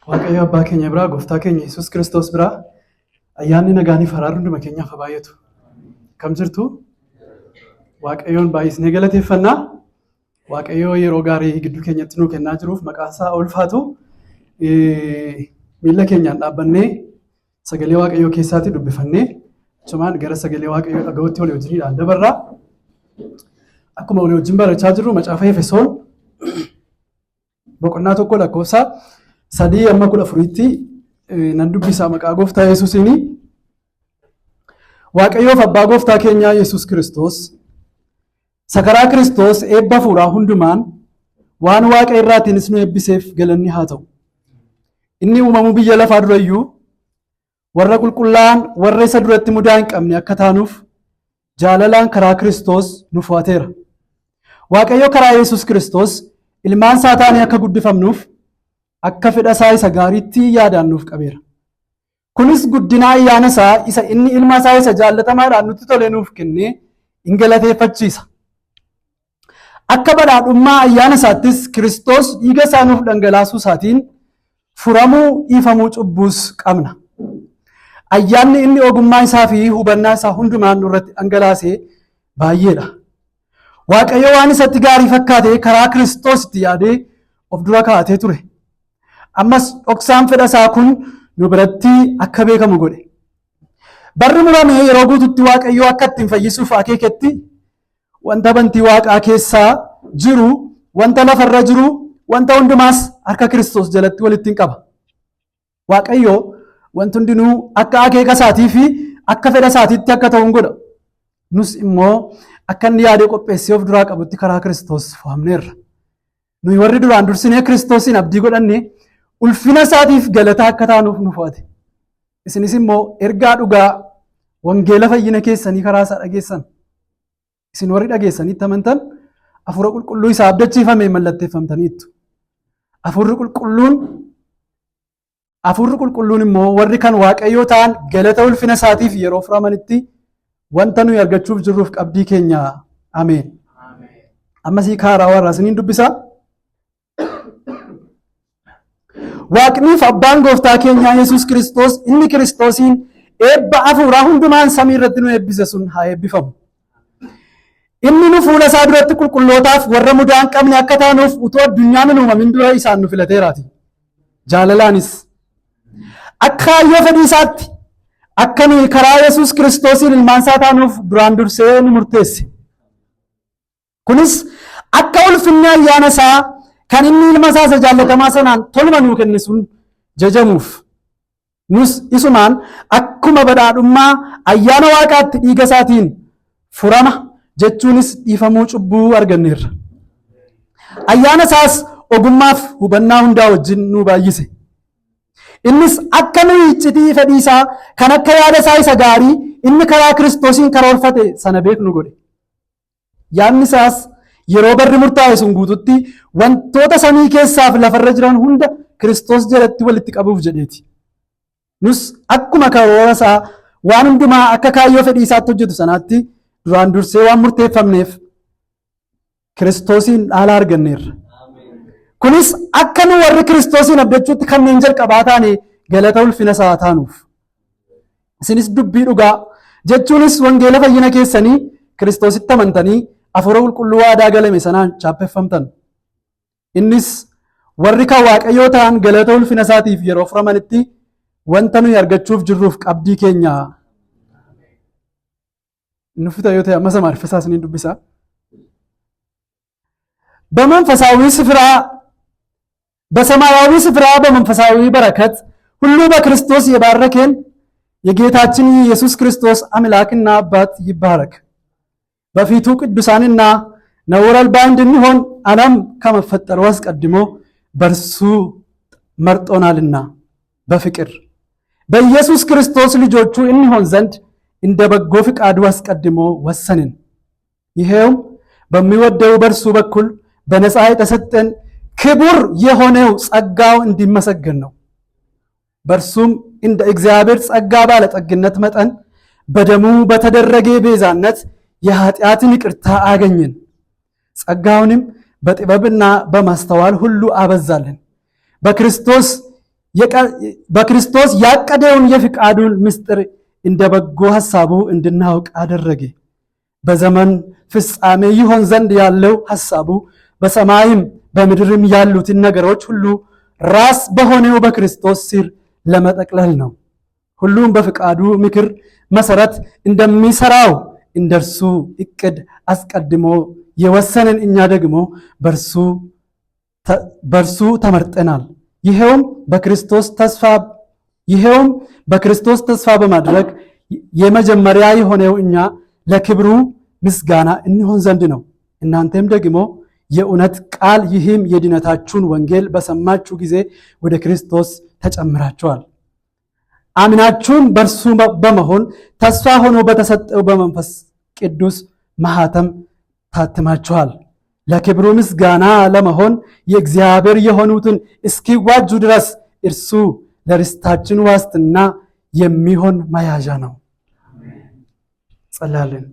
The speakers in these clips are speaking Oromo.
Waaqayyo abbaa keenya biraa gooftaa keenya Yesuus Kiristoos biraa ayyaanni nagaanii faraarri hunduma keenyaaf haa baay'atu. Kam jirtu? Waaqayyoon baay'isnee galateeffannaa. Waaqayyoo yeroo gaarii gidduu keenyatti nuu kennaa jiruuf maqaan isaa ulfaatu. Miilla keenyaan dhaabbannee sagalee Waaqayyoo keessaatti dubbifannee achumaan gara sagalee Waaqayyoo dhaga'uutti walii wajjiniidhaan dabarraa. Akkuma walii wajjin barachaa jirru macaafa Efesoon boqonnaa tokko lakkoofsa 3-14tti nan dubbisaa maqaa gooftaa Yesuusiini. Waaqayyoof abbaa gooftaa keenyaa Yesuus Kiristoos sakaraa Kiristoos eebba fuuraa hundumaan waan Waaqa irraatiinis nu eebbiseef galanni haa ta'u. Inni uumamuu biyya lafaa durayyuu warra qulqullaa'an warra isa duratti mudaa hin qabne akka taanuuf jaalalaan karaa Kiristoos nu fo'ateera. Waaqayyo karaa Yesuus Kiristoos ilmaan isaa taanee akka guddifamnuuf akka fedha isaa isa gaariitti yaadaan nuuf qabeera. Kunis guddina ayyaana isaa isa inni ilma isaa isa jaallatamaadhaan nutti tole nuuf kennee hin galateeffachiisa. Akka badhaadhummaa ayyaana isaattis Kiristoos dhiiga isaa nuuf dhangalaasuu isaatiin furamuu dhiifamuu cubbuus qabna. Ayyaanni inni ogummaa isaa fi hubannaa isaa hundumaan nurratti dhangalaasee baay'eedha. Waaqayyo waan isatti gaarii fakkaate karaa Kiristoositti yaadee of dura kaa'atee ture. Ammas dhoksaan fedha isaa kun nu biratti akka beekamu godhe. Barri muramee yeroo guututti Waaqayyo akka ittiin fayyisuuf akeeketti wanta bantii Waaqaa keessaa jiru, wanta lafarra jiru, wanta hundumaas harka Kiristoos jalatti walitti qaba. Waaqayyo wanti hundinuu akka akeeka isaatii fi akka fedha isaatiitti akka ta'uun godha. Nus immoo akka inni yaadee qopheessee of duraa qabutti karaa Kiristoos fo'amneerra. Nuyi warri duraan dursinee Kiristoosiin abdii godhanne ulfina isaatiif galata akka taanuuf nu fo'ate. Isinis immoo ergaa dhugaa wangeela fayyina keessanii karaa isaa dhageessan. Isin warri dhageessanitti amantan Hafuura Qulqulluu isaa abdachiifamee mallatteeffamtaniittu. Hafuurri Qulqulluun immoo warri kan Waaqayyoo ta'an galata ulfina isaatiif yeroo furamanitti wanta nuyi argachuuf jirruuf qabdii keenya. Ameen. Ammasii kaaraa warraa isiniin dubbisaa. Waaqniif abbaan gooftaa keenyaa Yesuus Kiristoos inni Kiristoosiin eebba hafuuraa hundumaan samii irratti nu eebbise sun haa eebbifamu. Inni nu fuula isaa duratti qulqullootaaf warra mudaa hin qabne akka taanuuf utuu addunyaan hin uumamin dura isaan nu filateeraati. Jaalalaanis akka kaayyoo fedhii isaatti akka nuyi karaa Yesuus Kiristoosiin ilmaan isaa taanuuf duraan dursee nu murteesse. Kunis akka ulfinni ayyaana isaa kan inni ilma isaa isa jaallatamaa sanaan toluma nuu kenne sun jajamuuf. Nus isumaan akkuma badhaadhummaa ayyaana Waaqaatti dhiiga isaatiin furama jechuunis dhiifamuu cubbuu arganneerra. Ayyaana isaas ogummaaf hubannaa hundaa wajjin nu baay'ise. Innis akka nuyi iccitii fedhii isaa kan akka yaada isaa isa gaarii inni karaa Kiristoosiin karoorfate sana beeknu godhe. Yaadni isaas yeroo barri murtaa'e sun guututti wantoota samii keessaaf lafarra jiran hunda Kiristoos jalatti walitti qabuuf jedheeti. Nus akkuma karoora isaa waan hundumaa akka kaayyoo fedhii isaatti hojjetu sanaatti duraan dursee waan murteeffamneef Kiristoosiin dhaala arganneerra. Kunis akka nu warri Kiristoosiin abdachuutti kanneen jalqabaa taane galata ulfina isaa taanuuf. Isinis dubbii dhugaa jechuunis wangeela fayyina keessanii Kiristoositti amantanii Hafuura Qulqulluu waadaa galame sanaan chaappeffamtan. Innis warri kan Waaqayyoo ta'an galata ulfina isaatiif yeroo furamanitti wanta nuyi argachuuf jirruuf qabdii keenya. Nufi ta'ee amma samaarifasaa isiniin dubbisaa. በሰማያዊ ስፍራ በመንፈሳዊ በረከት ሁሉ በክርስቶስ የባረከን የጌታችን ኢየሱስ ክርስቶስ አምላክና አባት ይባረክ። በፊቱ ቅዱሳንና ነውር አልባ እንድንሆን ዓለም ከመፈጠሩ አስቀድሞ በእርሱ መርጦናልና በፍቅር በኢየሱስ ክርስቶስ ልጆቹ እንሆን ዘንድ እንደ በጎ ፍቃዱ አስቀድሞ ወሰንን። ይሄውም በሚወደው በእርሱ በኩል በነፃ የተሰጠን ክቡር የሆነው ጸጋው እንዲመሰገን ነው። በእርሱም እንደ እግዚአብሔር ጸጋ ባለጠግነት መጠን በደሙ በተደረገ ቤዛነት የኃጢአትን ይቅርታ አገኘን። ጸጋውንም በጥበብና በማስተዋል ሁሉ አበዛልን። በክርስቶስ በክርስቶስ ያቀደውን የፍቃዱን ምስጢር እንደ በጎ ሐሳቡ እንድናውቅ አደረገ። በዘመን ፍጻሜ ይሆን ዘንድ ያለው ሐሳቡ በሰማይም በምድርም ያሉትን ነገሮች ሁሉ ራስ በሆነው በክርስቶስ ስር ለመጠቅለል ነው። ሁሉም በፍቃዱ ምክር መሰረት እንደሚሰራው እንደርሱ እቅድ አስቀድሞ የወሰንን እኛ ደግሞ በርሱ ተመርጠናል። ይሄውም በክርስቶስ ተስፋ በማድረግ የመጀመሪያ የሆነው እኛ ለክብሩ ምስጋና እንሆን ዘንድ ነው። እናንተም ደግሞ የእውነት ቃል ይህም የድነታችሁን ወንጌል በሰማችሁ ጊዜ ወደ ክርስቶስ ተጨምራችኋል። አምናችሁም በእርሱ በመሆን ተስፋ ሆኖ በተሰጠው በመንፈስ ቅዱስ ማኅተም ታትማችኋል። ለክብሩ ምስጋና ለመሆን የእግዚአብሔር የሆኑትን እስኪዋጁ ድረስ እርሱ ለርስታችን ዋስትና የሚሆን መያዣ ነው። ጸልያለን።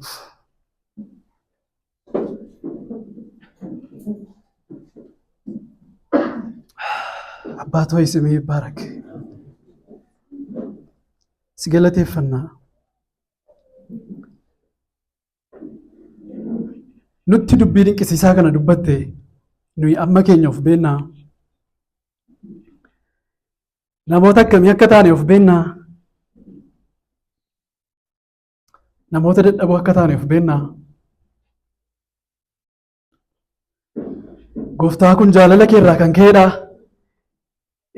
አባት ሆይ ስምህ ይባረክ። ሲገለቴፈና nutti dubbii dinqisiisaa kana dubbatte nuyi amma keenya of beennaa? Namoota akkamii akka taane of beennaa? Namoota dadhaboo akka taane of beennaa? Gooftaa kun jaalala kee irraa kan ka'edha.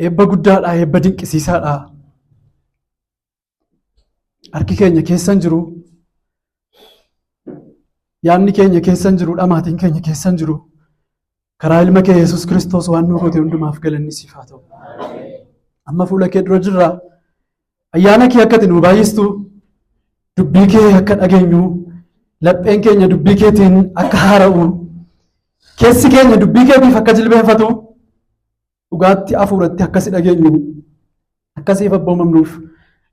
Eebba guddaadha, eebba dinqisiisaadha. Harki keenya keessan jiru. Yaanni keenya keessan jiru, dhamaatiin keenya keessan jiru. Karaa ilma kee Yesuus Kiristoos waan nu goote hundumaaf galanni siif haa ta'u. Amma fuula kee dura jirra. Ayyaana kee akka ati nu baay'istu, dubbii kee akka dhageenyu, lapheen keenya dubbii keetiin akka haara'u, keessi keenya dubbii keetiif akka jilbeenfatu, dhugaatti hafuuratti akka si dhageenyu, akka siif abboomamnuuf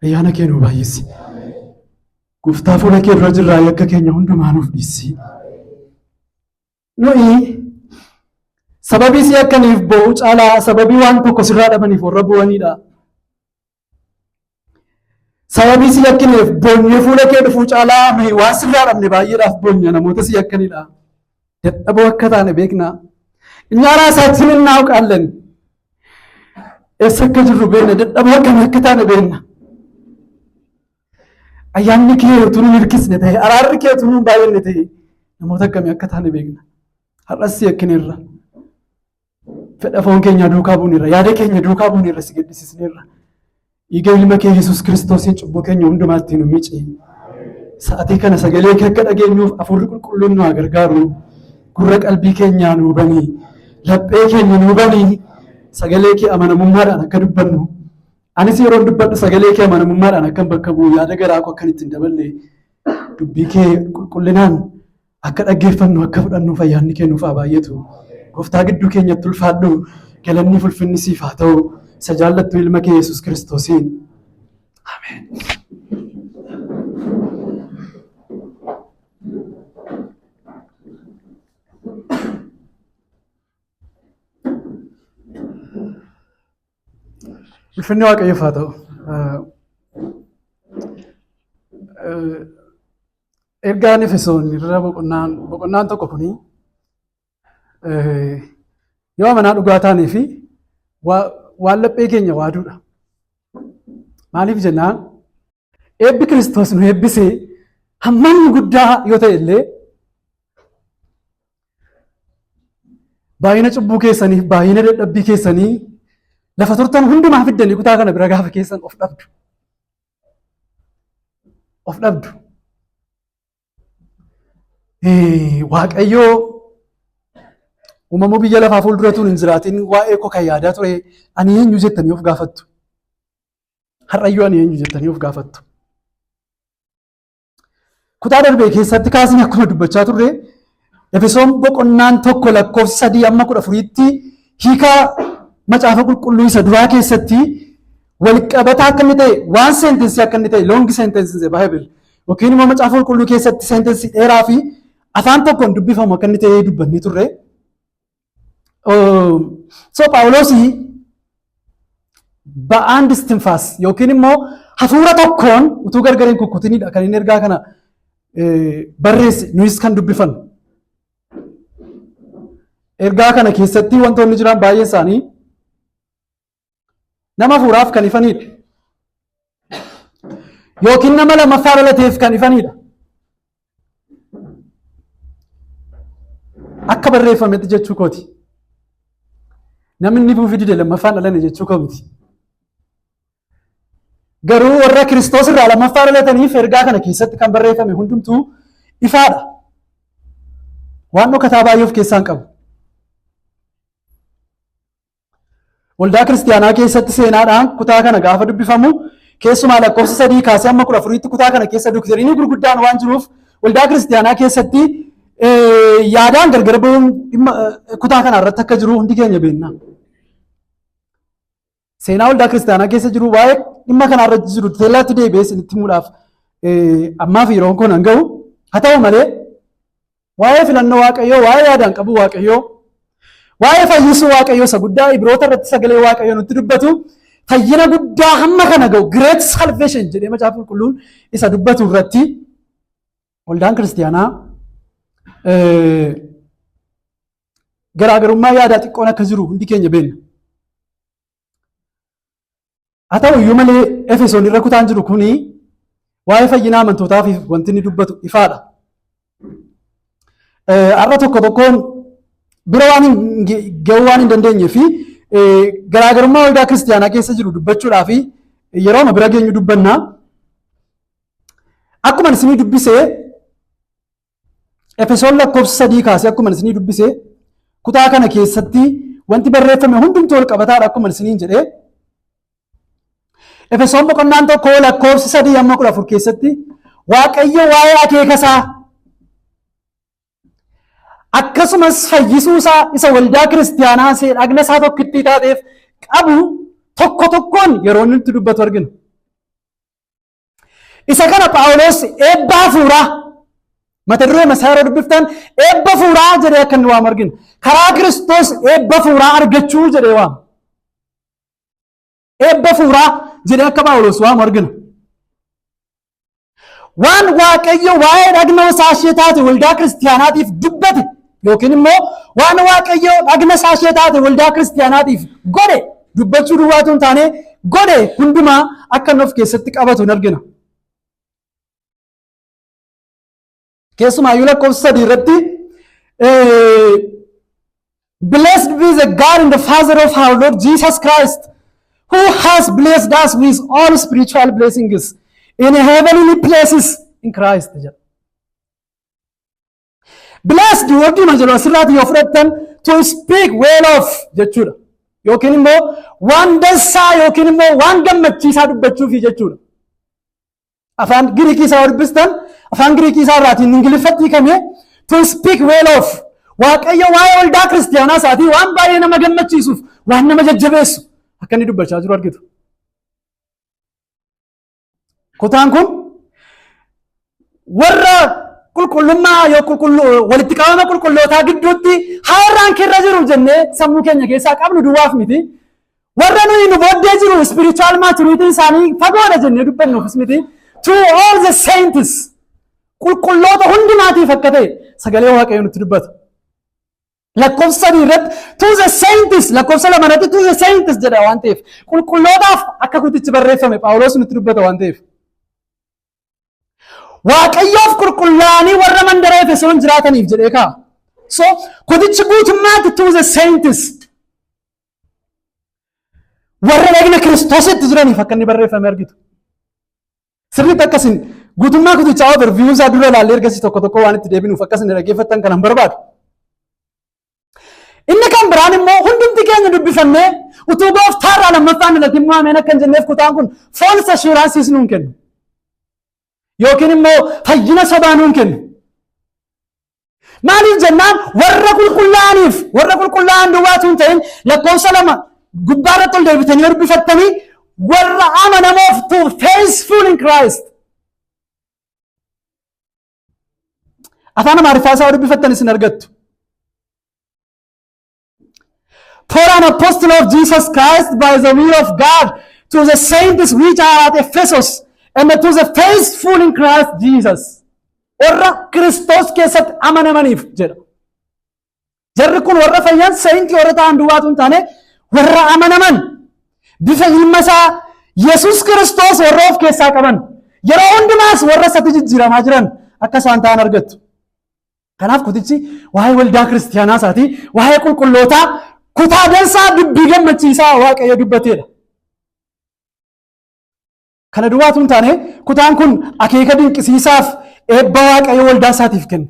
ayyaana kee nu baay'isi. Gooftaa fuula kee dura jirraa yakka keenya hundumaa nuuf dhiisi. Nuyi sababii si akkaniif bo'u caalaa sababii waan tokko sirraa dhabaniif warra bu'anidha. Sababii si akkaniif boonyee fuula kee dhufuu caalaa nuyi waan sirraa dhabne baay'eedhaaf boonya namoota si akkanidha. Dadhaboo akka taane beekna. እኛ ራሳችን እናውቃለን። eessa akka jirru beekna. Dadhaboo akkamii akka taane beekna. Ayyaanni kee utuu nu hirkisne ta'e, araarri kee utuu nu baay'inne ta'e, namoota akkamii akka taane beekna. Har'as si akkineerra. Fedha foon keenya duukaa buuneerra, yaada keenya duukaa buuneerra, si gaddisiisneerra. Dhiiga ilma kee Yesuus Kiristoosiin cubbuu keenya hundumaatti nu miici. Sa'atii kana sagalee kee akka dhageenyuuf hafuurri qulqulluun nu haa gargaaru. Gurra qalbii keenyaa nuu banii, laphee keenya nuu banii, sagalee kee amanamummaadhaan akka dubbannu. Anis yeroo dubbadhu sagalee kee amanamummaadhaan akkan bakka bu'u, yaada garaa koo akkan ittiin daballe, dubbii kee qulqullinaan akka dhaggeeffannu, akka fudhannuuf ayyaanni kee nuuf haa baay'atu. Gooftaa gidduu keenyatti ulfaadhu, galanni ulfinni siif haa ta'u. Isa jaallattu ilma kee Yesuus Kiristoosiin. Ameen. Ulfinni Waaqayyoof haa ta'u. Ergaan Efesoon irra boqonnaan tokko kuni yoo amanaa dhugaa taanee fi waan laphee keenya waaduudha. Maaliif jennaan eebbi Kiristoos nu eebbisee hammam guddaa yoo ta'e illee baay'ina cubbuu keessanii, baay'ina dadhabbii keessanii lafa turtan hundumaa fiddanii kutaa kana bira gaafa keessan of dhabdu. Of dhabdu. Waaqayyoo uumamuu biyya lafaa fuulduratuun hin jiraatin waa'ee koo kan yaadaa ture. Ani eenyu jettanii of gaafattu. Har'ayyuu ani eenyu jettanii of gaafattu. Kutaa darbee keessatti kaasni akkuma dubbachaa turre Efesoon boqonnaan tokko lakkoofsa 3-14tti hiikaa macaafa qulqulluu isa duraa keessatti walqabataa akka inni ta'e, waan seentensii akka inni ta'e, loongi seentensii Baayibel yookiin immoo macaafa qulqulluu keessatti seentensii dheeraa fi afaan tokkoon dubbifamu akka inni ta'e dubbannee turre. So Phaawulos ba'aan istinfaas yookiin immoo hafuura tokkoon utuu gargariin kukkutinidha kan inni ergaa kana barreesse nuyis kan dubbifannu. Ergaa kana keessatti wantoonni jiran baay'een isaanii nama hafuuraaf kan ifanidha. Yookiin nama lammaffaa dhalateef kan ifanidha. Akka barreeffametti jechuu kooti. Namni inni buufii dide lammaffaan dhalane jechuu koo miti. Garuu warra Kiristoos irraa lammaffaa dhalataniif ergaa kana keessatti kan barreeffame hundumtuu ifaadha. Waan dhokataa baay'ee of keessaa hin qabu. Waldaa kiristaanaa keessatti seenaadhaan kutaa kana gaafa dubbifamu keessumaa lakkoofsa 3 kaasee amma 14tti kutaa kana keessa doktiriinii gurguddaan waan jiruuf waldaa kiristaanaa keessatti yaadaan gargar ba'uun kutaa kana irratti akka jiru hundi keenya beekna. Seenaa waldaa kiristaanaa keessa jiru waa'ee dhimma kana irratti jiru teellaatti deebi'ee isinitti himuudhaaf ammaaf yeroon kun hanga'u. Haa ta'u malee waa'ee filannoo Waaqayyoo, waa'ee yaadaan qabu Waaqayyoo, waa'ee fayyisuu Waaqayyoo isa guddaa Ibroota irratti sagalee Waaqayyoo nutti dubbatu fayyina guddaa hamma kana ga'u great salvation jedhee macaafa qulqulluun isa dubbatu irratti waldaan kiristaanaa garaagarummaa yaadaa xiqqoon akka jiru hundi keenya beekna. Haa ta'u iyyuu malee Efesoon irra kutaan jiru kuni waa'ee fayyina amantootaaf wanti inni dubbatu ifaadha. Har'a tokko tokkoon bira waan ga'uu waan hin dandeenyee fi garaagarummaa waldaa kiristaanaa keessa jiru dubbachuudhaaf yeroo bira geenyu dubbanna. Akkuma isinii dubbisee Efesoon lakkoofsa 3 kaasee akkuma isinii dubbisee kutaa kana keessatti wanti barreeffame hundumtuu wal qabataadha akkuma isiniin jedhee. Efesoon boqonnaan tokko lakkoofsa 3 amma 14 keessatti Waaqayyo waa'ee akeekasaa akkasumas fayyisuu isaa isa waldaa kiristaanaa dhagna isaa tokkittii taateef qabu tokko tokkoon yeroo inni dubbatu argina. Isa kana Phaawulos eebba hafuuraa mata duree masaa yeroo dubbiftan eebba hafuuraa jedhee akka inni waamu argina. Karaa Kiristoos eebba hafuuraa argachuu jedhee waamu. Eebba hafuuraa jedhee akka Phaawulos waamu argina. Waan Waaqayyo waa'ee dhagna isaa ishee taate waldaa kiristaanaatiif dubbate yookiin immoo waan Waaqayyo dhagna isaa ishee taate waldaa kiristaanaatiif godhe dubbachuu duwwaatu hin taane godhe hundumaa akka inni of keessatti qabatu hin argina. Keessumaayyuu lakkoofsa 3 irratti Blessed be the God and the Father of our Lord Jesus Christ, who has blessed us with all spiritual blessings in heavenly places in Christ. Blessed word majalu asirraati yoo fudhattan to speak well of jechuudha. Yookiin immoo waan dansaa yookiin immoo waan gammachiisaa dubbachuufi jechuudha. Afaan Giriikii isaa dubbistan afaan Giriikii isaa irraatiin Ingiliffatti hiikamee to speak well of Waaqayyo waa'ee waldaa kiristaanaa isaatii waan baay'ee nama gammachiisuuf waan nama jajjabeessu akka inni dubbachaa jiru argitu. Kutaan kun warra qulqullummaa walitti qabama qulqullootaa gidduutti haaraan keerra jiru jennee sammuu keenya keessaa qabnu duwwaaf miti. Warra nuyi nu booddee jiru spiritual maturity isaanii fagoodha jennee dubbannuufis miti. To all the saints qulqulloota hundumaatiif akka ta'e sagalee Waaqayyo nutti dubbata. Lakkoofsa 3 irratti to the saints lakkoofsa 2 irratti to the saints jedha waan ta'eef qulqullootaaf akka kutichi barreeffame Phaawulos nutti dubbata waan ta'eef. Waaqayyoof qulqullaa'anii warra mandara Efesoon jiraataniif jedhee kaa. So kutichi guutummaatti to the saints warra dhagna Kiristoositti jiraniif akka inni barreeffame argitu. Sirriitti akkasiin guutummaa kutichaa overview isaa dura ilaallee ergasii tokko tokko waan itti deebinuuf akkasiin dhaggeeffattan kanan barbaadu. Inni kan biraan immoo hundumti keenya dubbifannee utuu gooftaarraa lammaffaan dhalate immoo ameen akka hin jenneef kutaan kun false assurances nuun kennu. Yookiin immoo fayyina sobaa nuun kennu. Maaliif jennaan warra qulqullaa'an duwwaatu hin ta'in lakkoofsa 2 gubbaarratti ol deebitanii dubbifattanii warra amanamoof to faithful in Christ. Afaan Amaariffaa isaa dubbifattan isin argattu. For an apostle of Jesus Christ by the will of God, to the saints which are at Ephesus, and to the faithful in Christ Jesus. Warra Christos keessatti amanamaniif jedha. Jarri kun warra fayyan saintii warra ta'an duwwaatu hin taane warra amanaman bifa ilma isaa Yesuus Kiristoos warra of keessaa qaban yeroo hundumaas warra isatti jijjiiramaa jiran akka isaan ta'an argattu. Kanaaf kutichi waa'ee waldaa kiristaanaa isaatii waa'ee qulqullootaa kutaa dansaa dubbii gammachiisaa Waaqayyo dubbateedha. Kana duwwaatu hin taane kutaan kun akeeka dinqisiisaaf eebba Waaqayyo waldaa isaatiif kenne.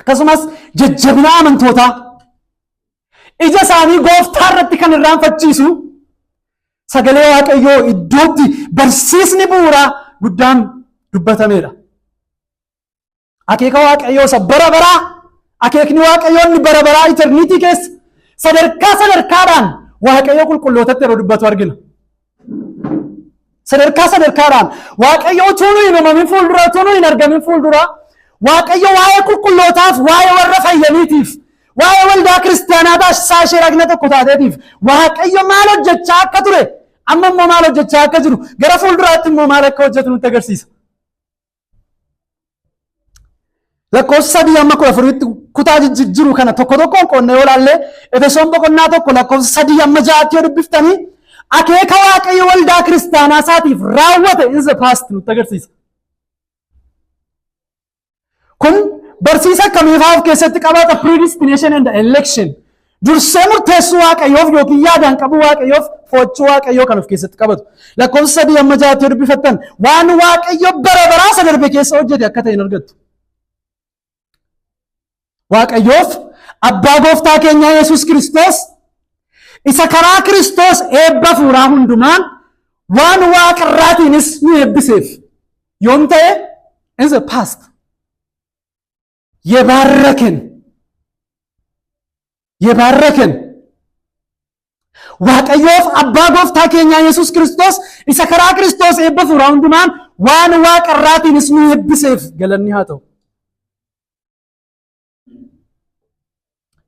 Akkasumas jajjabina amantootaa ija isaanii gooftaa irratti kan irraanfachiisu sagalee Waaqayyoo iddootti barsiisni bu'uuraa guddaan dubbatameedha. Akeeka Waaqayyoo isa bara baraa akeekni Waaqayyoo inni bara baraa eterniitii keessa sadarkaadhaan Waaqayyoo qulqullootatti yeroo dubbatu argina. Sadarkaadhaan Waaqayyoo utuu hin uumamin fuuldura utuu hin argamin fuuldura Waaqayyo waa'ee qulqullootaaf waa'ee warra fayyaniitiif waa'ee waldaa kiristaanaa ishee ragna tokko taateetiif Waaqayyo maal hojjechaa akka ture amma immoo maal hojjechaa akka jiru gara fuulduraatti immoo maal akka hojjetu nutti agarsiisa. Lakkoofsa 3-14 kutaa jijjiiru kana tokko tokkoon qoonnee yoo ilaalle Efesoon boqonnaa 1 lakkoofsa 3-6 yoo dubbiftanii akeeka Waaqayyo waldaa kiristaanaa isaatiif raawwate in the past nutti agarsiisa. Kun barsiisa akkamiifaa of keessatti qabaata predestination and election. Dursee murteessuu Waaqayyoof yookiin yaadaan qabu Waaqayyoof fo'achuu Waaqayyoo kan of keessatti qabatu. Lakkoofsa 3-6 yoo dubbifattan waan Waaqayyo bara baraa isa darbe keessa hojjete akka ta'e hin argattu. Waaqayyoof abbaa gooftaa keenyaa Yesuus Kiristoos isa karaa Kiristoos eebba fuuraa hundumaan waan waaqarraatiinis nu eebbiseef yoom ta'e in the past የባረከን Waaqayyoof abbaa gooftaa keenyaa Yesuus Kiristoos isa karaa Kiristoos eebba fuuraa hundumaan waan waaqarraatiinis nu eebbiseef galanni haa ta'u.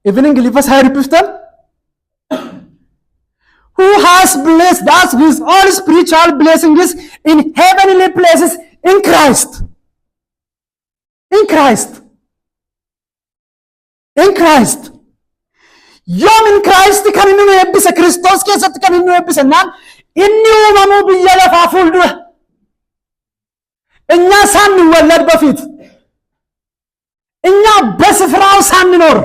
Even Ingiliffas haa dubbiftan. Who has blessed us with all spiritual blessings in heavenly places in Christ. In Christ. In Christ. Yoom in Christ kan inni nu eebbise Kiristoos keessatti kan inni nu eebbise naan inni uumamuu biyya lafaa fuuldura. እኛ ሳንወለድ በፊት እኛ በስፍራው ሳንኖር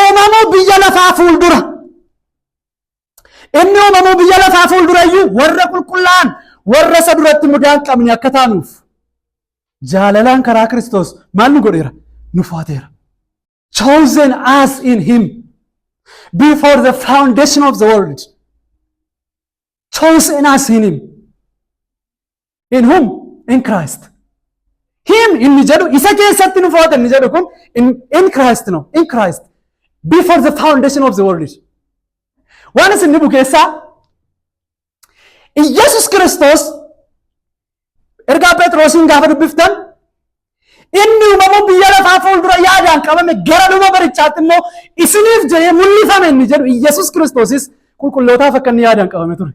ኡመሙ biyya lafaa fuuldura inni uumamu biyya lafaa fuuldura iyyuu warra qulqullaan warra isa duratti mudaan qabni akka taanuuf jaalalaan karaa Kiristoos maal nu godheera nu faateera. Chosen us in him before the foundation of the world. Chosen us in him. In whom? In Christ. Him in jedhu isa keessatti nu foote inni jedhu kun in Christ no. In Christ. Before the foundation of the world. Waan isin dhibu keessaa Yesuus Kiristoos ergaa Phexrosin gaafa dubbiftan inni uumamuu biyya lafaa fuuldura yaadaan qabame gara dhuma barichaatti immoo isiniif jedhee mul'ifame inni jedhu Yesuus Kiristoosis qulqullootaaf akka inni yaadaan qabame ture.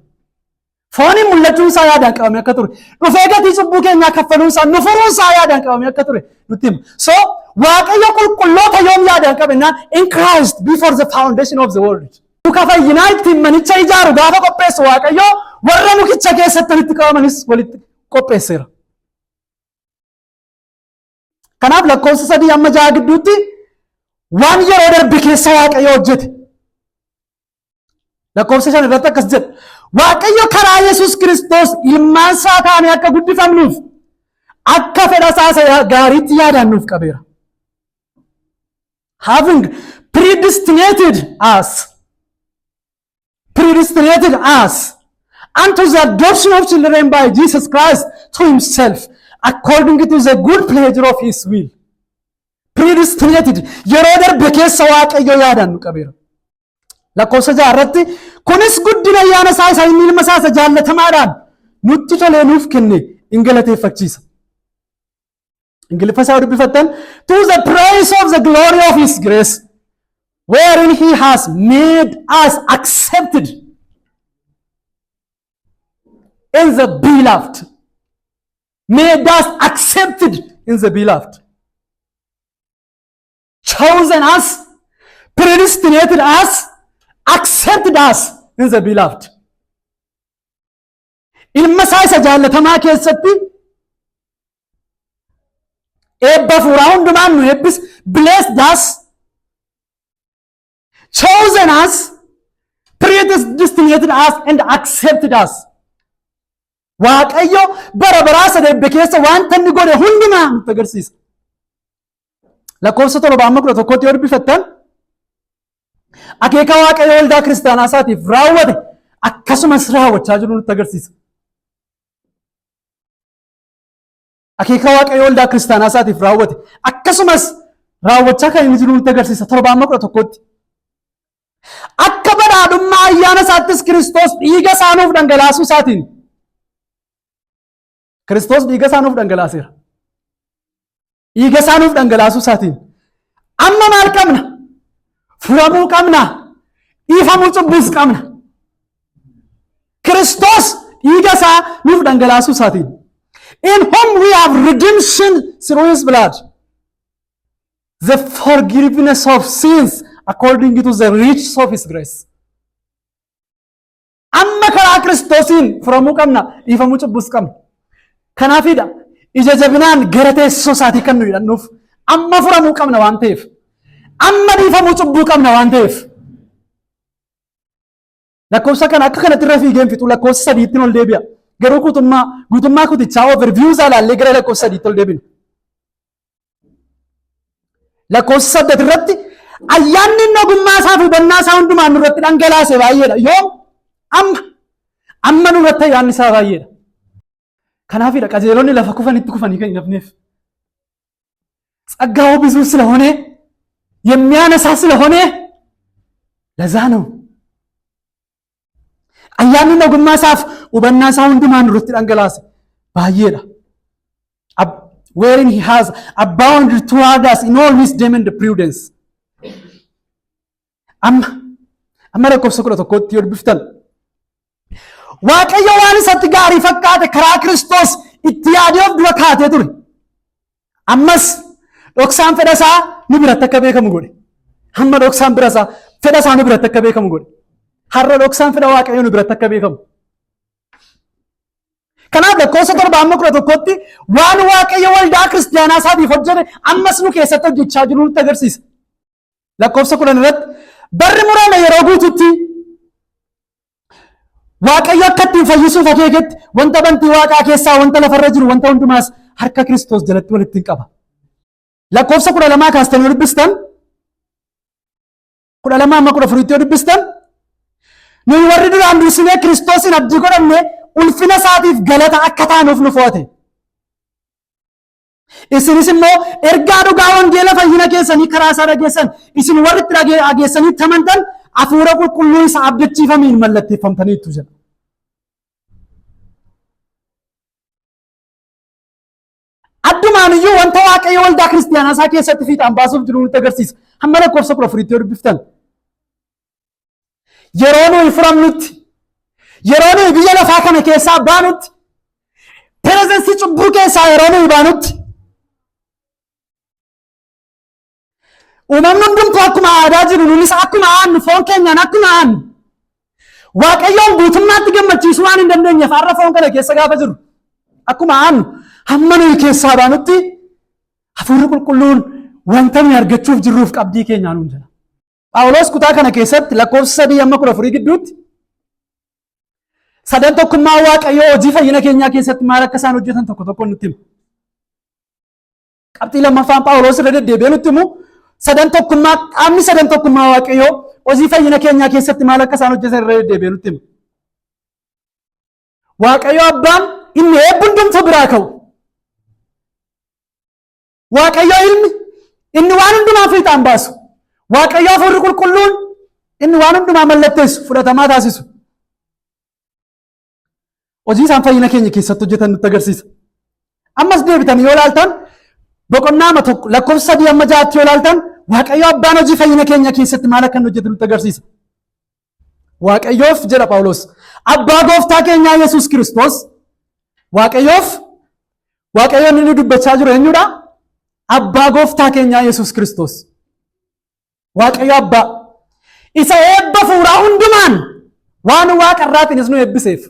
Fooniin mul'achuun isaa yaadaan qabame akka ture. Dhufee gatii cubbuu keenyaa kaffaluun isaa nu furuun isaa yaadaan qabame akka ture nutti hima. So Waaqayyo qulqulloota yoom yaadaan qabennaan in Christ before the foundation of the world. Muka fayyinaa ittiin manicha ijaaru gaafa qopheessu Waaqayyo warra mukicha keessatti walitti qabamanis walitti qopheesseera. Kanaaf lakkoofsa 3-6 gidduutti waan yeroo darbe keessa Waaqayyo hojjete. Lakkoofsa 5 irratti akkas jedha. Waaqayyo karaa Yesuus Kiristoos ilmaan isaa taanee akka guddifamnuuf akka fedha isaa gaariitti yaadaannuuf qabeera. Having predestinated us unto the adoption of children by Jesus Christ to himself according to the good pleasure of his will. Predestinated yeroo darbe keessa Waaqayyo yaadaannu qabeera. Lakkoofsa 6 irratti kunis guddina ayyaana isaa isa inni ilma isaa jaallatamaadhaan nutti tolee nuuf kenne in galateeffachiisa. Ingiliffa isaa dubbifattan to the praise of the glory of his grace. wherein he has made us accepted in the beloved. Made us accepted in the beloved. Chosen us, predestinated us, accepted us in the beloved. ilma isaa isa jaallatamaa keessatti eebba fuuraa hundumaan nu eebbis, blessed us, chosen us, predestinated us and accepted us. Waaqayyo bara baraa sadeebbe keessa wanta inni godhe hundumaa nutti agarsiisa. Lakkoofsa 7:11 yoo dubbifattan akeeka Waaqayyo waldaa kiristaanaa isaatiif raawwate akkasumas raawwachaa jiru nutti agarsiisa. Akeeka Waaqayyo waldaa kiristaanaa isaatiif raawwate akkasumas raawwachaa kan inni jiru nutti agarsiisa. 7:11 akka badhaadhummaa ayyaana isaattis Kiristoos dhiiga isaa nuuf dhangalaasuu isaatiin. Kiristoos dhiiga isaa nuuf dhangalaaseera. Dhiiga isaa nuuf dhangalaasuu isaatiin amma maal qabna? Furamuu qabna, dhiifamuu cubbuus qabna. Kiristoos dhiiga isaa nuuf dhangalaasuu isaatiin. In whom we have redemption through his blood, the forgiveness of sins according to the riches of his grace. Amma karaa Kiristoosiin furamuu qabna, dhiifamuu cubbuus qabna. Kanaafidha ija jabinaan gara teessoo isaatii kan nu hidhannuuf amma furamuu qabna waan ta'eef, amma dhiifamuu cubbuu qabna waan ta'eef. Lakkoofsa kana akka kanatti irra fiigeen fixu lakkoofsa 3tti ol deebi'a. Garuu guutummaa kutichaa overview isaa ilaallee gara lakkoofsa 3tti ol deebina. Lakkoofsa 8 irratti ayyaanni inni ogummaa isaa fi hubannaa isaa hundumaan nurratti dhangalaase baay'eedha. Yoom? Amma nurratti ayyaanni isaa baay'eedha. Kanaafidha qajeelonni lafa kufanitti kufanii kan hin hafneef. ጸጋው ብዙ ስለሆነ የሚያነሳ ስለሆነ ለዛ ነው ayyaanni ogummaa isaaf hubannaa isaa hundumaan nurratti dhangalaase baay'eedha. Wherein he has abounded toward us in all wisdom and prudence. Amma lakkoofsa 11tti yoo dubbiftan Waaqayyo waan isatti gaarii fakkaate karaa Kiristoos itti yaadee of dura kaatee ture. Ammas dhoksaan fedha isaa nu biratti akka beekamu godhe. Amma dhoksaan fedha isaa nu biratti akka beekamu godhe. Har'a dhoksaan fedha Waaqayyo nu biratti akka beekamu. Kanaaf lakkoofsa 7:11tti waan Waaqayyo waldaa kiristaanaa isaatiif hojjete ammas nu keessatti hojjechaa jiru nutti agarsiisa. Lakkoofsa 10 irratti barri muraasa yeroo guututti Waaqayyo akka ittiin fayyisuuf akeeketti wanta bantii Waaqaa keessaa wanta lafarra jiru wanta hundumaas harka Kiristoos jalatti walitti qaba. Lakkoofsa 12 kaastanii dubbistan 12:14 yoo dubbistan nuyi warri duraan dursinee Kiristoosin abdii godhanne ulfina isaatiif galata akka taanuuf nu fo'ate. Isinis immoo ergaa dhugaa wangeela fayyina keessanii karaa isaa dhageessan isin warri itti dhageessanii amantan hafuura qulqulluu isa abdachiifameen mallatteeffamtaniitu jedha. Addumaaniyyuu wanta Waaqayyo waldaa kiristaanaa isaa keessatti fiixaan baasuuf jiru nutti agarsiisa. Hamma lakkoofsa 14 yoo dubbiftan yeroo nuyi furamnutti yeroo nuyi biyya lafaa kana keessaa baanutti pireezensii cubbuu keessaa yeroo nuyi baanutti uumamni hundumtuu akkuma aadaa jiru nunis akkuma aannu foon keenyaan akkuma aannu Waaqayyoon guutummaatti gammachiisuu waan hin dandeenyeef har'a foon kana keessa gaafa jiru akkuma aannu hamma nuyi keessaa baanutti hafuurri qulqulluun wanta nuyi argachuuf jirruuf qabdii keenyaa nuun jira. Phaawulos kutaa kana keessatti lakkoofsa 3-14 gidduutti sadan tokkummaa Waaqayyoo hojii fayyina keenyaa keessatti maal akka isaan hojjetan tokko tokko nutti hima. Qabxii lammaffaan Phaawulos irra deddeebi'ee nutti himu qaamni sadan tokkummaa Waaqayyoo hojii fayyina keenyaa keessatti maal akka isaan hojjetan irra deddeebi'ee nutti hima. Waaqayyo abbaan inni eebbu hundumtuu biraa ka'u. Waaqayyo ilmi inni waan hundumaa fiixaan baasu. Waaqayyo hafuurri qulqulluun inni waan hundumaa mallatteessu fudhatamaa taasisu. Hojii isaan fayyina keenya keessatti hojjetan nutti agarsiisa. Ammas deebitanii yoo ilaaltan boqonnaa lakkoofsa 3-6 yoo ilaaltan waaqayyo abbaan hojii fayyina keenya keessatti maal akka hojjetu nutti agarsiisa. Waaqayyoof jedha Phaawulos abbaa gooftaa keenyaa Yesuus Kiristoos waaqayyoon inni dubbachaa jiru eenyudha? Abbaa gooftaa keenyaa Yesuus Kiristoos. Waaqayyo abbaa isa eebba fuuraa hundumaan waan waaqarraatiinis nu eebbiseef.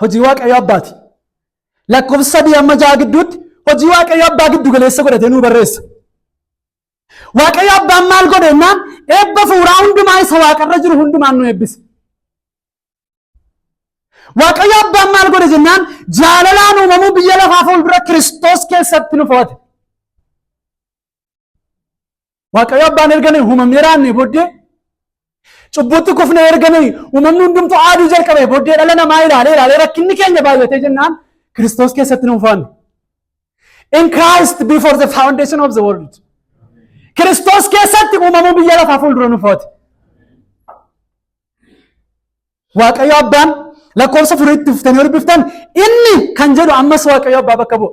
Hojii waaqayyo abbaati. Lakkoofsa 3-6 gidduutti hojii waaqayyo abbaa giddu galeessa godhatee nu barreessa. Waaqayyo abbaan maal godhe jennaan eebba fuuraa hundumaa isa waaqarra jiru hundumaan nu eebbise. Waaqayyo abbaan maal godhe jennaan jaalalaan uumamuu biyya lafaa fuuldura Kiristoos keessatti nu fo'ate. Waaqayyo abbaan erganii uumamni raanne booddee cubbuutti kufne erganii uumamni hundumtuu aaduu jalqabe booddee dhala namaa ilaalee rakkinni keenya baay'atee jennaan Kiristoos keessatti nu fo'anne. In Christ before the foundation of the world. Kiristoos keessatti uumamuu biyya lafaa fuuldura nu fo'ate. Waaqayyo abbaan lakkoofsa furiitti uftanii hordoftan inni kan jedhu ammas waaqayyo abbaa bakka bu'a.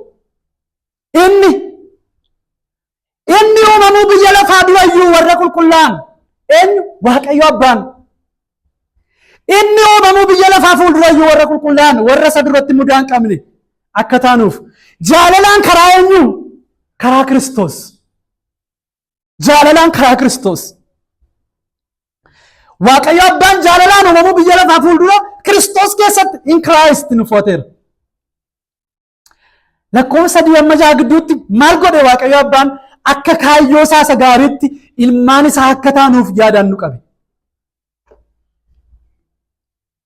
Inni uumamuu biyya lafaa durayyuu warra qulqullaa'an eenyu? Waaqayyo abbaan. Inni uumamuu biyya lafaa fuuldurayyuu warra qulqullaa'an warra isa duratti mudaa hin qabne akka taanuuf jaalalaan karaa eenyu? Karaa Kiristoos. Jaalalaan karaa Kiristoos. Waaqayyo abbaan jaalalaan uumamuu biyya lafaa fuuldura Kiristoos keessatti in Christ nu fo'ateera. Lakkoofsa 3-6 gidduutti maal godhe Waaqayyo abbaan? Akka kaayyoo isaa gaariitti ilmaan isaa akka taanuuf yaadaan nu qabe.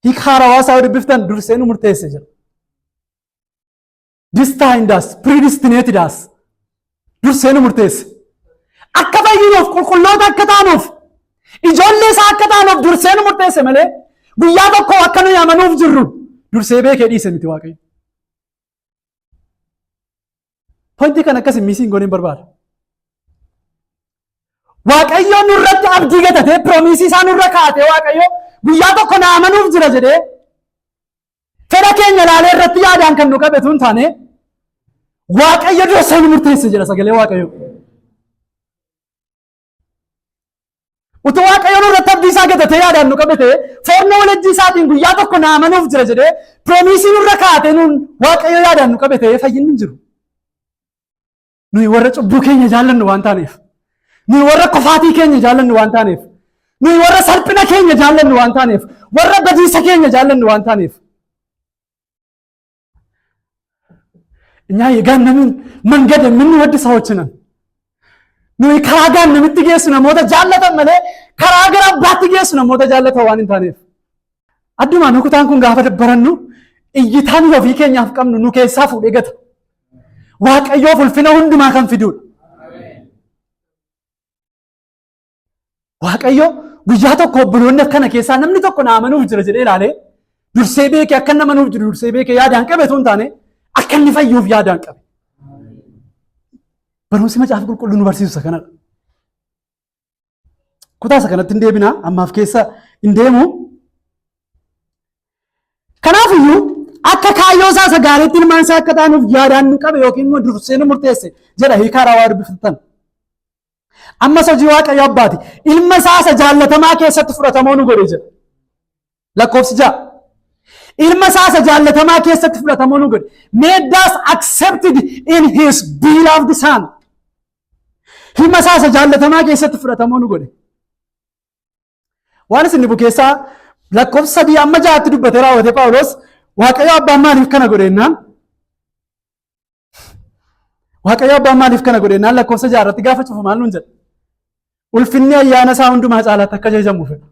Hiika haarawaasaa dubbiftan dursee nu murteesse jira. Destined us, predestinated us. Dursee nu murteesse. Akka fayyinuuf qulqulloota akka taanuuf ijoollee isaa akka taanuuf dursee nu murteesse malee guyyaa tokko akka nuyi amanuuf jirru dursee beekee dhiise miti Waaqayyo. Pointii kan akkas miisiin gooniin barbaada. Waaqayyo nurratti abdii gatatee piroomisii isaa nurra kaa'atee Waaqayyo guyyaa tokko na amanuuf jira jedhee fedha keenya ilaalee irratti yaadaan kan nu qabetu hin taane Waaqayyo dursee nu murteesse jedha sagalee Waaqayyo. Utuu Waaqayyo nurratti abdii isaa gatatee yaadaan nu qabate foornoo walajjii isaatiin guyyaa tokko na amanuuf jira jedhee piroomisii nurra kaa'atee nuun Waaqayyo yaadaan nu qabate fayyinni hin jiru. Nuyi warra cubbuu keenya jaallannu waan taaneef. Nuyi warra kofaatii keenya jaallannu waan taaneef. Nuyi warra salphina keenya jaallannu waan taaneef. Warra badiisa keenya jaallannu waan taaneef. እኛ የጋነምን መንገድ የምንወድ ሰዎች ነን። nuyi karaa gaannamitti geessu namoota jaallatan malee karaa gara abbaatti geessu namoota jaallatan waan hin taaneef. Addumaan kutaan kun gaafa dabbarannu iyyitaan ofii keenyaaf qabnu nu keessaa fuudhee gata. Waaqayyoof ulfina hundumaa kan fiduudha. Waaqayyo guyyaa tokko obboloonni akkana keessaa namni tokko na amanuuf jira jedhee ilaalee dursee beekee akka nama nuuf jiru dursee beekee yaadaan qabe osoo hin taane akka inni fayyuuf yaadaan qabe. Barumsi macaafa qulqulluu nu barsiisu kanadha. Kutaa isa kanatti hin deebinaa ammaaf keessa hin deemu. Kanaafiyyuu akka kaayyoo isaa gaariitti ilmaan isaa akka taanuuf yaadaan nu qabe yookiin immoo dursee nu murteesse jedha hiika haarawaa dubbifatan. Ammas hojii Waaqayyo abbaati. Ilma isaa jaallatamaa keessatti fudhatamoo nu godhe jedha. Lakkoofsi 6. Ilma isaa jaallatamaa keessatti fudhatamoo nu godhe. Made us accepted in his beloved son. Ilma isaa jaallatamaa keessatti fudhatamoo nu godhe. Waan isin dhibu keessaa lakkoofsa 3-6 dubbatee raawwate Phaawulos Waaqayyo abbaan maaliif kana godhe jennaan? Waaqayyo abbaan maaliif kana godhe jennaan lakkoofsa 6 irratti gaafa cufu maal nuun jedha? Ulfinni ayyaana isaa hundumaa caalaatti akka jajamu fedha.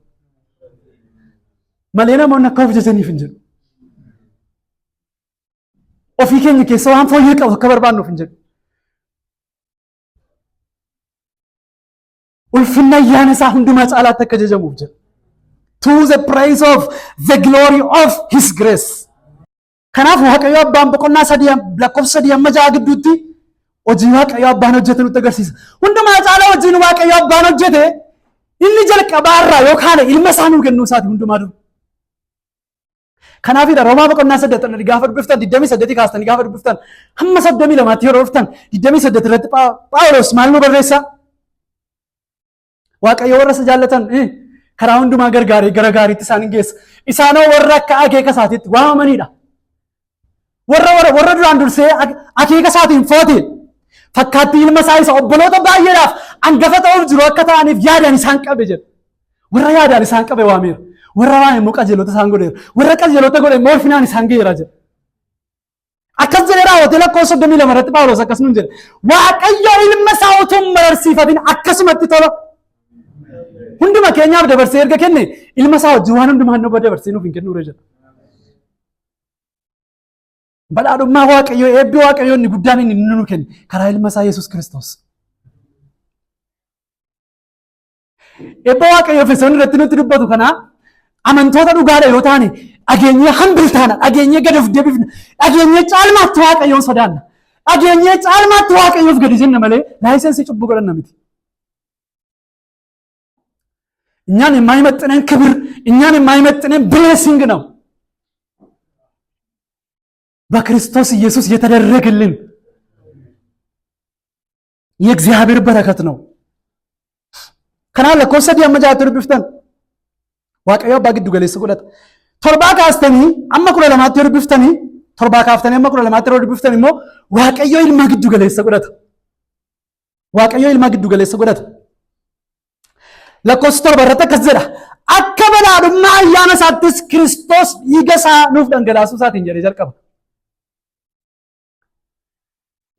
Malee namoonni akka of jajaniif hin jedhu. Ofii keenya keessa waan fooyyee qabu akka barbaannuuf hin jedhu. Ulfinni ayyaana isaa hundumaa caalaatti akka jajamuuf jedha. To the praise of the glory of his grace. Kanaaf Waaqayyo abbaan boqonnaa 3 lakkoofsa 3-6 gidduutti hojii Waaqayyo abbaan hojjete nutti agarsiisa. Hundumaa caalaa hojiin Waaqayyo abbaan hojjete inni jalqabaarraa yookaan ilma isaa nuu kennuu isaati hundumaa dura. Kanaafidha Roomaa boqonnaa 8 gaafa dubbiftan 28 kaastanii gaafa dubbiftan hamma 32 yeroo dhuftan 28 irratti Phaawulos maal nu barreessa? Waaqayyo warra isa jaallatan karaa hundumaa gargaaree gara gaariitti isaan geessa. Isaanoo warra akka akeeka isaatiitti waamamanidha. Warra duraan dursee akeeka isaatiin foote fakkaattii ilma isaa isa obboloota baay'eedhaaf hangafa ta'uuf jiru akka ta'aniif yaadaan isaan qabe jedha. Warra yaadaan isaan qabe waameera. Warra waan immoo qajeelota isaan godheera. Warra qajeelota godhe immoo ulfinaan isaan ga'eera jedha. Akkas jedhee raawwatee lakkoofsa 32 irratti Phaawulos akkas nuun jedha. Waaqayyo ilma isaa utuu hin mararsiifatin akkasumatti tola. Hunduma keenyaaf dabarsee erga kenne ilma isaa wajjin waan hundumaa nu dabarsee nuuf hin kennuure jedha. Badhaadhummaa Waaqayyoo eebbi Waaqayyoo inni guddaan inni nu kenne karaa ilma isaa Yesuus Kiristoos. Eebba Waaqayyoo Efesoon irratti nutti dubbatu kana amantoota dhugaadha yoo taane dhageenyee hambiltaana, dhageenyee gad of deebifna, dhageenyee caalmaatti Waaqayyoon sodaanna, dhageenyee caalmaatti Waaqayyoof gadi jenna malee laayisensii cubbuu godhanna miti. እኛን የማይመጥነን ክብር እኛን የማይመጥነን ብሌሲንግ ነው በክርስቶስ ኢየሱስ የተደረገልን የእግዚአብሔር በረከት ነው። ከናለ ኮሰድ ያመጃቱር ቢፍተን ዋቀዮ ባግዱ ገለስ ቁለት ቶርባ ካስተኒ አመኩለ ለማትር ቢፍተኒ ቶርባ ካፍተኒ አመኩለ ለማትር ቢፍተኒ ሞ ዋቀዮ ይልማ ግዱ ገለስ ቁለት ዋቀዮ ይልማ ግዱ ገለስ ቁለት ለኮስተር በረተ ከዘራ አከበላዱማ ያነሳትስ ክርስቶስ ይገሳ ኑፍ ደንገላሱ ሳት እንጀራ ጀርቀባ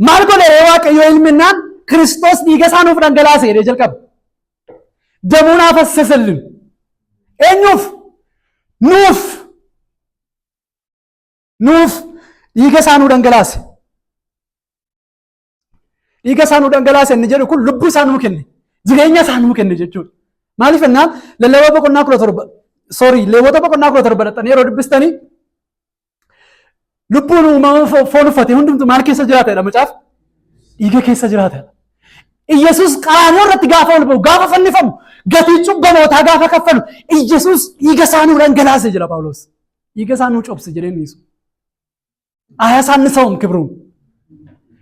ማልጎ ለዋቀዮ ይልምና ክርስቶስ ይገሳ ኑፍ ደንገላሰ ሄደ ጀርቀባ ደሙን አፈሰሰልን ኤኙፍ ኑፍ ይገሳኑ ደንገላሰ እንጀራ ኩል ልቡ ሳኑ ከነ ዝገኛ ሳኑ ከነ ጀቹ ማሊፈና ለለወ በቆና ክሮተርበ ለወተ በቆና ክሮተርበ ለጠኔ ሮድብስተኒ ልቡኑ ፎኑፈቴ ሁንዱም ማልከሰ ጅራተ ለመጫፍ ይገ ከሰ ጅራተ ኢየሱስ ቃራኒዮ ረት ጋፈው ጋፈ ፈንፈም ገቲጩ በሞታ ጋፈ ከፈሉ ኢየሱስ ይገሳኑ ረንገላሰ ጅራ ጳውሎስ ይገሳኑ ጮብስ ጅሬን ይሱ አያሳንሰውም ክብሩ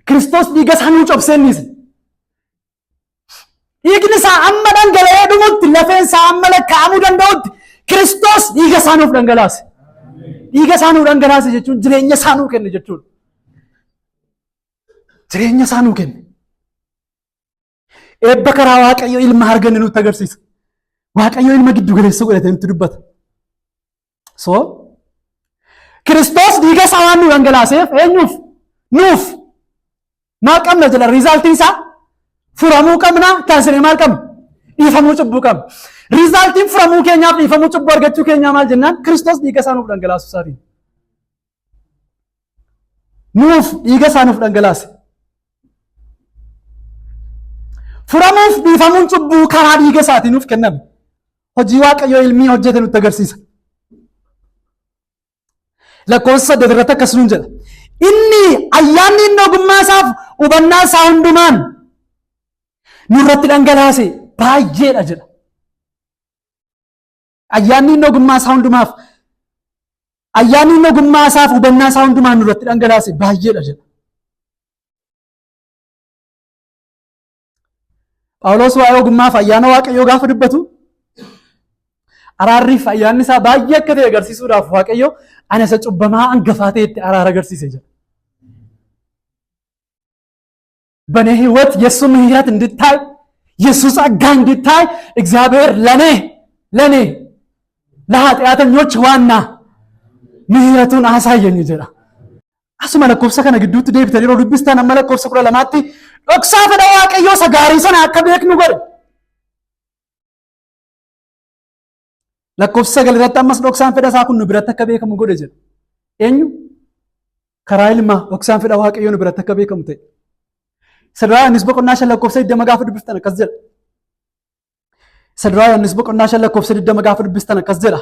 ክርስቶስ ይገሳኑ ጮብሰን ይስ ይግንሳ አመዳን ገለየ ድሙት ለፈንሳ አመለካ አሙዳን ዳውት ክርስቶስ ይገሳኑ ረንገላሰ ይገሳኑ ረንገላሰ ጀቹ ጅሬኛ ሳኑ ከነ ጀቹ ጅሬኛ ሳኑ ከነ ኤበከራ ዋቀዮ ኢልማ አርገነኑ ተገርሲስ ዋቀዮ ኢልማ ግዱ ገለሰ ወለተን ትዱበት ሶ ክርስቶስ ይገሳዋኑ ረንገላሰ ኤኙፍ ኑፍ ማቀም ነጀለ ሪዛልቲንሳ ፍራሙ ቀምና ታስሬ ማልቀም ይፈሙ ጭቡ ቀም ሪዛልቲን ፍራሙ ከኛ ይፈሙ ጭቡ አርገቹ ከኛ ማልጀናን ክርስቶስ ይገሳኑ ረንገላሱ ሳሪ ኑፍ ይገሳኑ ረንገላሰ ፍራሙፍ ቢፈሙን ጭቡ ካራዲ ይገሳቲ ኑፍ ከነም ሆጂ ዋቀዮ ኢልሚ ሆጀተኑ ተገርሲስ ለኮሰ ደረተ ከስሉን ጀለ ኢኒ አያኒ ነው ግማሳፍ ወበና ሳውንዱማን ኑረት ደንገላሴ ባጄ አጀለ አያኒ ነው ግማሳውንዱማፍ አያኒ ነው ግማሳፍ ወበና ሳውንዱማን ኑረት ደንገላሴ ባጄ አጀለ ጳውሎስ ዋዮ ግማፍ አያና ዋቀዮ ጋፍ ድበቱ አራሪፍ አያንሳ ባየከተ ገርሲሱ ዳፍ ዋቀዮ አነሰ ጩበማ አንገፋቴ አራራ ገርሲስ ይጀ በኔ ህይወት የሱ ምህረት እንድታይ የሱ ጸጋ እንድታይ እግዚአብሔር ለኔ ለኃጢአተኞች ዋና ምህረቱን አሳየኝ ይጀራ አስመ ለኮብሰ ከነ ግዱት ዴብተ ሊሮ ዱብስታና መለኮብሰ ኩለ ለማቲ ዶክሳ ፈዳ ዋቀዮ ሰጋሪ ሰና አከበክ ንገር ለኮብሰ ገለታ ማስ ዶክሳን ፈዳ ሳኩን ንብረት ተከበክ ሙጎደ ጀ ኤኙ ከራይልማ ዶክሳን ፈዳ ዋቀዮ ንብረት ተከበክ ሙተ ሰድራ ንስበቆና ሸለኮብሰ ደመጋፍ ድብስተነ ከዘል ሰድራ ንስበቆና ሸለኮብሰ ደመጋፍ ድብስተነ ከዘላ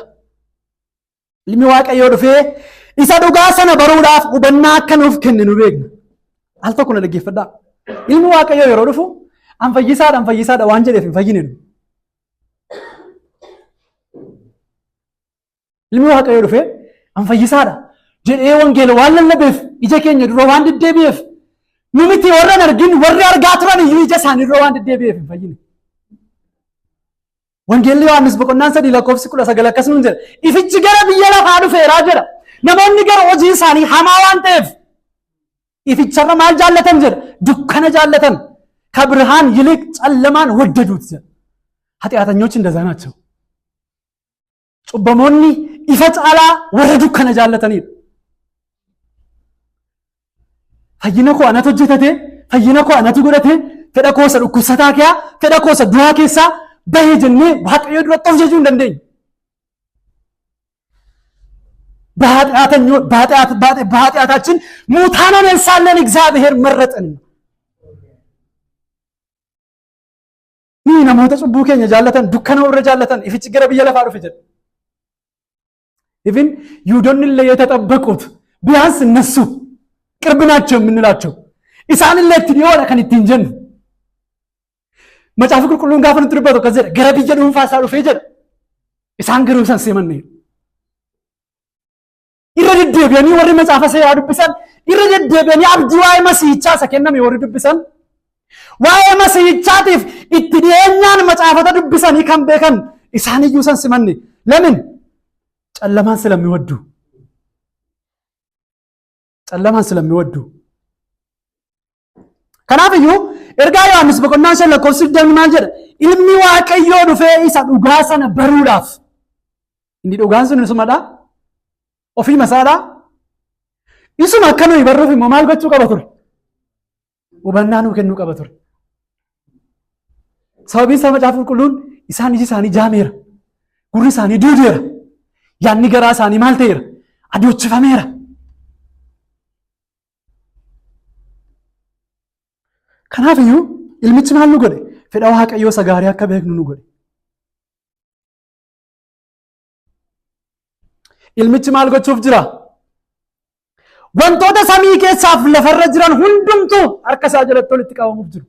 ልሚ ዋቀዮ ዱፌ ኢሳ ዱጋሰነ በሩዳፍ ኡበና ከኑፍ ከነኑ ቤግነ አልተኩነ ለጌፈዳ ልሚ ዋቀዮ የሮዱፉ አንፈይሳዳ ዋንጀ ደፍ ፈይነኑ ልሚ ዋቀዮ ዱፌ an fayyisaadha jedhee wangeela waan lallabeef ija keenya dura waan deddeebi'eef nu miti warra argin warri argaa turan iyyuu ija isaanii dura waan deddeebi'eef hin fayyine. Wangeelli Yohaannis boqonnaan 3:19 akkasumas jedha ifichi gara biyya lafaa dhufeeraa jedha namoonni gara hojii isaanii hamaa waan ta'eef ificharra maal jaallatan jedha dukkana jaallatan ከብርሃን ይልቅ ጨለማን ወደዱት jedha. ኃጢአተኞች እንደዛ ናቸው። ጩበሞኒ ifa caalaa warra dukkana jaallataniidha. Fayyina koo anatu hojjetate, fayyina koo anatu godhate, fedha koo isa dhukkubsataa kee, fedha koo isa du'aa keessaa bahee jennee Waaqayyo duratti of jajuu hin dandeenyu. በኃጢአታችን ሙታን ሆነን ሳለን እግዚአብሔር መረጠን። ይህ namoota cubbuu keenya jaallatan dukkana warra jaallatan ifichi gara biyya lafaa dhufe jedha. ኢቭን ይሁዶንillee የተጠበቁት ቢያንስ እነሱ ቅርብ ናቸው የምንላቸው ኢሳንillee እtti dhiyoodha kan ittiin jennu macaafa qulqulluun gaafa nutti dubbatu akkas jedha gara biyya dhuunfaa isaa dhufee jedha isaan garuu isaan simanne irra deddeebi'anii warri macaafa seeraa dubbisan irra deddeebi'anii abdii waa'ee masiihichaa isa kenname warri dubbisan waa'ee masiihichaatiif itti dhiyeenyaan macaafata dubbisanii kan beekan isaan iyyuu isaan simanne ለምን ጨለማን ስለሚወዱ ከናፍዩ ኤርጋ ዮሐንስ በቆናን ሸለኮፍ ሲደም ማል ጀደ ኢልሚ ዋቀዮ ዱፌ ኢሳ ዱጋሰነ በሩላፍ እንዲ ዱጋንሱን ሱመዳ ኦፊ መሳዳ ይሱም አከኑ ይበሩፍ ማል ገቹ ቀበቱር ወበናኑ ከኑ ቀበቱር ሰውቢ ሰመጫፍ ቁሉን ኢሳን ይሳኒ ጃሜር ጉሪ ሳኒ ዱዴር ያኒ ገራ ሳኒ ማልቴር አዲዎች ፈሜራ ከናፍዩ ilmichi maal nu godhe fedha Waaqayyoo isa gaarii akka beeknu nu godhe. Ilmichi maal gochuuf jira? Wantoota samii keessaaf lafarra jiran hundumtuu harka isaa jalatti walitti qabamuuf jiru.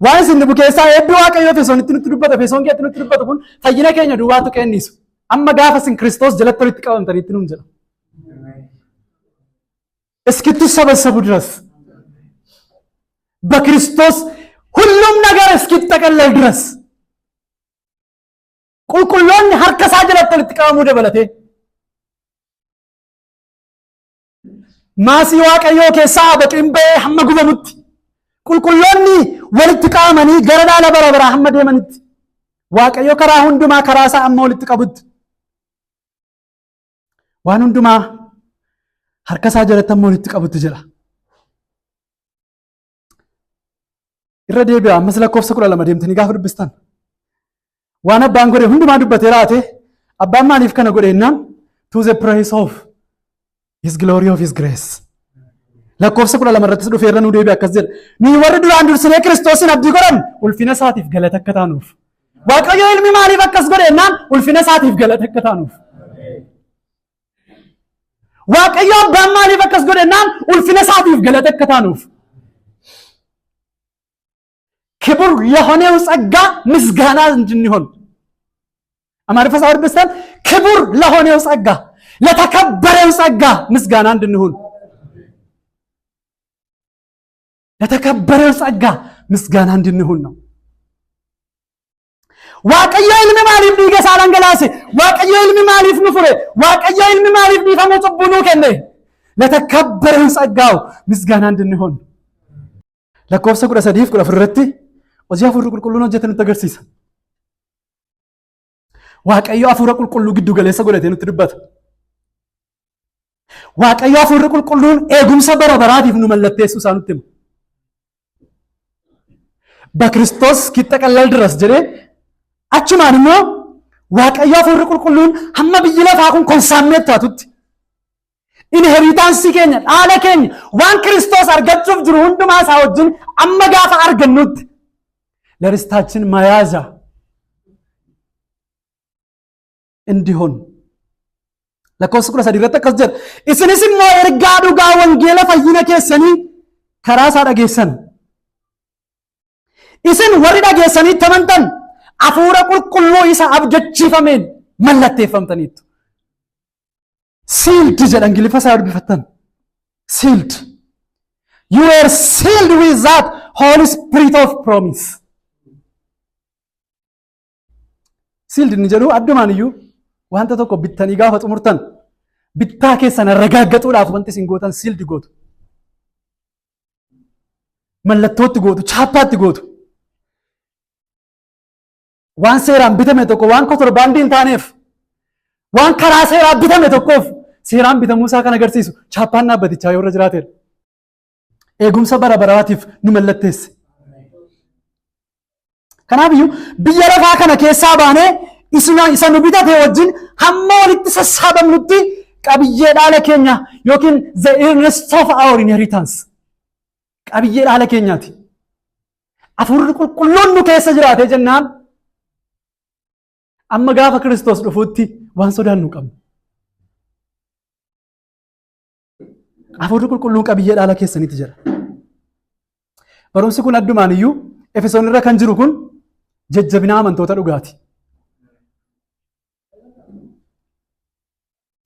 Waan isin dhubu keessaa eebbi Waaqayyoo Efesoonitti nutti dubbata, Efesoon keetti nutti dubbatu kun fayyina keenya duwwaatu kennisu. Amma gaafa isin Kiristoos jalatti walitti qabamtaniitti nuun jedha. እስክትሰበሰቡ ድረስ በክርስቶስ ሁሉም ነገር እስኪጠቀለል ድረስ ቁልቁሎን ሀርከሳ ጀለተ ልትቀሙ ደበለቴ ማሲ ዋቀዮ ኬሳ በጥምበ ሐመጉበሙት ቁልቁሎኒ ወልትቃመኒ ገረዳ ለበረበራ ሐመድ የመንት ዋቀዮ ከራ ሁንዱማ ከራሳ አማው ልትቀቡት ዋን ሁንዱማ harkasaa jalatti ammoo walitti qabutti jira. Irra deebi'a ammas lakkoofsa 12 deemtanii gaafa dubbistan. Waan abbaan godhe hundumaa dubbatee raate abbaan maaliif kana godhe jennaan to the praise of his glory of his grace. Lakkoofsa 12 irrattis dhufee irra nuu deebi'a akkas jedha. Ni warri duraan dursinee Kiristoosin abdii godhan ulfina isaatiif galata akka taanuuf. Waaqayyo ilmi maaliif akkas godhe jennaan ulfina isaatiif galata akka taanuuf. waaqayyo abbaan maaliif akkas godhennaan ulfina isaatiif galata akka taanuuf ክቡር የሆነው ጸጋ ምስጋና እንድንሆን አማርኛ ፈሳወር በስተን ክቡር ለሆነው ጸጋ ለተከበረው ጸጋ ምስጋና እንድንሆን ለተከበረው ጸጋ ምስጋና እንድንሆን ነው waaqayyo ilmi maaliif dhiiga isaa dhangalaase waaqayyo ilmi maaliif nu fure waaqayyo ilmi maaliif dhiifama cubbuu nuu kenne ለተከበረው ጸጋው ምስጋና እንድንሆን lakkoofsa 13 irratti hojii hafuura qulqulluun hojjetan nutti agarsiisa waaqayyo hafuura qulqulluu giddu galeessa godhatee nutti dubbata waaqayyo hafuura qulqulluun eegumsa bara baraatiif nu mallatteessu isaa nutti hima በክርስቶስ እስኪጠቀለል ድረስ jedhee achumaan immoo waaqayyo hafuurri qulqulluun hamma biyyi lafaa kun konsaammeet taatutti inheritaansii keenya dhaala keenya waan Kiristoos argachuuf jiru hundumaa isaa wajjin amma gaafa argannutti ለርስታችን መያዣ እንዲሆን lakkoofsa 13 irratti akkas jedha isinis immoo ergaa dhugaa wangeela fayyina keessanii karaa isaa dhageessan isin warri dhageessanii tamantan hafuura qulqulluu isa abdachiifameen mallatteeffamtaniittu. Sealed jedha Ingiliffa isaa dubbifattan. Sealed. You were sealed with that Holy Spirit of promise. Sealed ni jedhu addumaan iyyuu wanta tokko bittanii gaafa xumurtan bittaa keessan ragaaggachuudhaaf wanti isin gootan sealed gootu. Mallattootti gootu, chaappaatti gootu. Waan seeraan bitame tokko waan kontirbaandii hin taaneef waan karaa seeraan bitame tokkoof seeraan bitamuu isaa kan agarsiisu chaappaan dhaabbatichaa yoo irra jiraateedha. Eegumsa bara baraatiif nu mallatteesse. Kanaaf iyyuu biyya lafaa kana keessaa baanee isa nu bitate wajjin hamma walitti sassaabamnutti qabiyyee dhaala keenya yookiin the earnest of our inheritance. Qabiyyee dhaala keenyaati. Hafuurri qulqulluun nu keessa jiraatee jennaan amma gaafa Kiristoos dhufuutti waan sodaannu qabna. Hafuurri qulqulluun qabiyyee dhaala keessanitti jira. Barumsi kun addumaan iyyuu Efesoon irra kan jiru kun jajjabina amantoota dhugaati.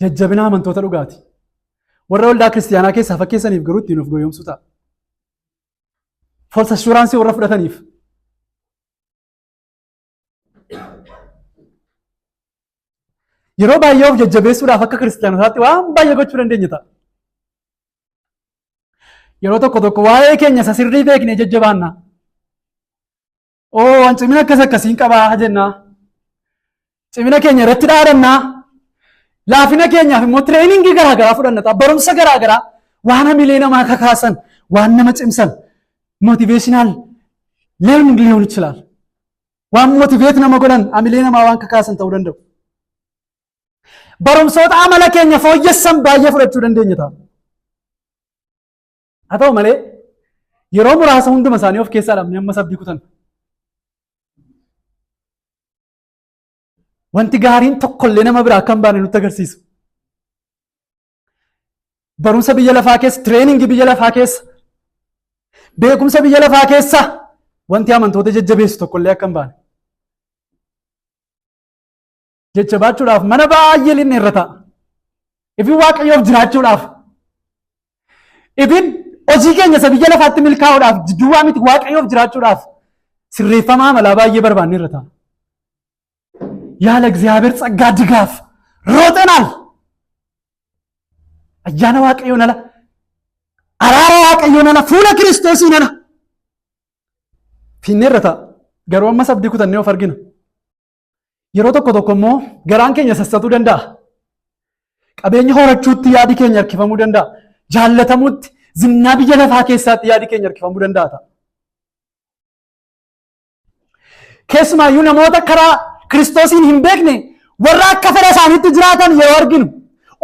Jajjabina amantoota dhugaati. Warra waldaa kiristaanaa keessaa fakkeessaniif garuu ittiin of goyoomsu ta'a. False assurance warra fudhataniif. Yeroo baay'ee of jajjabeessuudhaaf akka kiristaanotaatti waan baay'ee gochuu dandeenya ta'a. Yeroo tokko waa'ee keenya isa sirrii beeknee jajjabaanna. Waan cimina akkasiin qabaa jenna. Cimina keenya irratti dhaadannaa. Laafina keenyaaf immoo tireeningii garaagaraa fudhanna ta'a. Barumsa garaagaraa waan hamilee namaa kakaasan, waan nama cimsan, motiveeshinaal leerning ሊሆን ይችላል. waan motiveet nama godhan hamilee namaa waan kakaasan ta'uu danda'u. Barumsoota amala keenya fooyyessan baay'ee fudhachuu dandeenya ta'a. Haa ta'u malee yeroo muraasa hunduma isaanii of keessaa dhabne amma sabbii kutan. Wanti gaariin tokkollee nama biraa akka hin baane nutti agarsiisu. Barumsa biyya lafaa keessa, tireeningii biyya lafaa keessa, beekumsa biyya lafaa keessa wanti amantoota jajjabeessu tokkollee akka hin baane. Jajjabaachuudhaaf mana baay'ee linne irra ta'a. Ifin waaqayyoof jiraachuudhaaf. Ifin hojii keenya isa biyya lafaatti milkaa'uudhaaf duwwaa miti waaqayyoof jiraachuudhaaf sirreeffamaa malaa baay'ee barbaanne irra ta'a. ያለ እግዚአብሔር ጸጋ ድጋፍ ሮጠናል። አያና ዋቀዮ ነላ አራራ ዋቀዮ ነላ ፉለ ክርስቶስ ነላ ፊነረታ ገሮማ ሰብዲ ኩተኔው ፈርጊና የሮ tokko ሞ ገራን keenya ሰሰቱ ደንዳ ቀበኛ ሆረቹት ያዲ keenya እርክፈሙ ደንዳ ጃለተሙት ዝና ብየ ለፋ ከሳት ያዲ keenya እርክፈሙ ደንዳታ ከስማ ዩነ ሞተ ከራ Kiristoosiin hin beekne warra akka fedha isaaniitti jiraatan yeroo arginu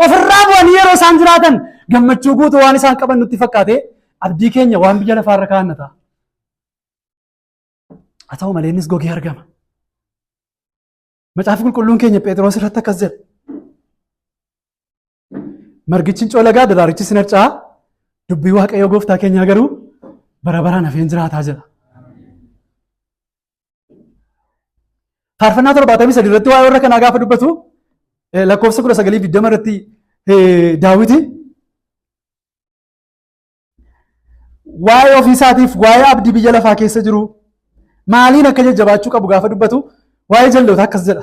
ofirraa bu'anii yeroo isaan jiraatan gammachuu guutuu waan isaan qaban nutti fakkaate abdii keenya waan biyya lafaarra kaa'annata. Haa ta'u malee innis gogee argama. Macaafi qulqulluun keenya Phexros irratti akkas jedha. Margichi coolagaa daraarichi sinarcaa dubbii waaqayyoo gooftaa keenyaa garuu bara baraan hafeen jiraataa jedha. Faarfannaa 73 irratti waa'ee warra kanaa gaafa dubbatu lakkoofsa 19:20 irratti Daawiti waa'ee ofii isaatiif waa'ee abdii biyya lafaa keessa jiru maaliin akka jajjabaachuu qabu gaafa dubbatu waa'ee jalloota akkas jedha.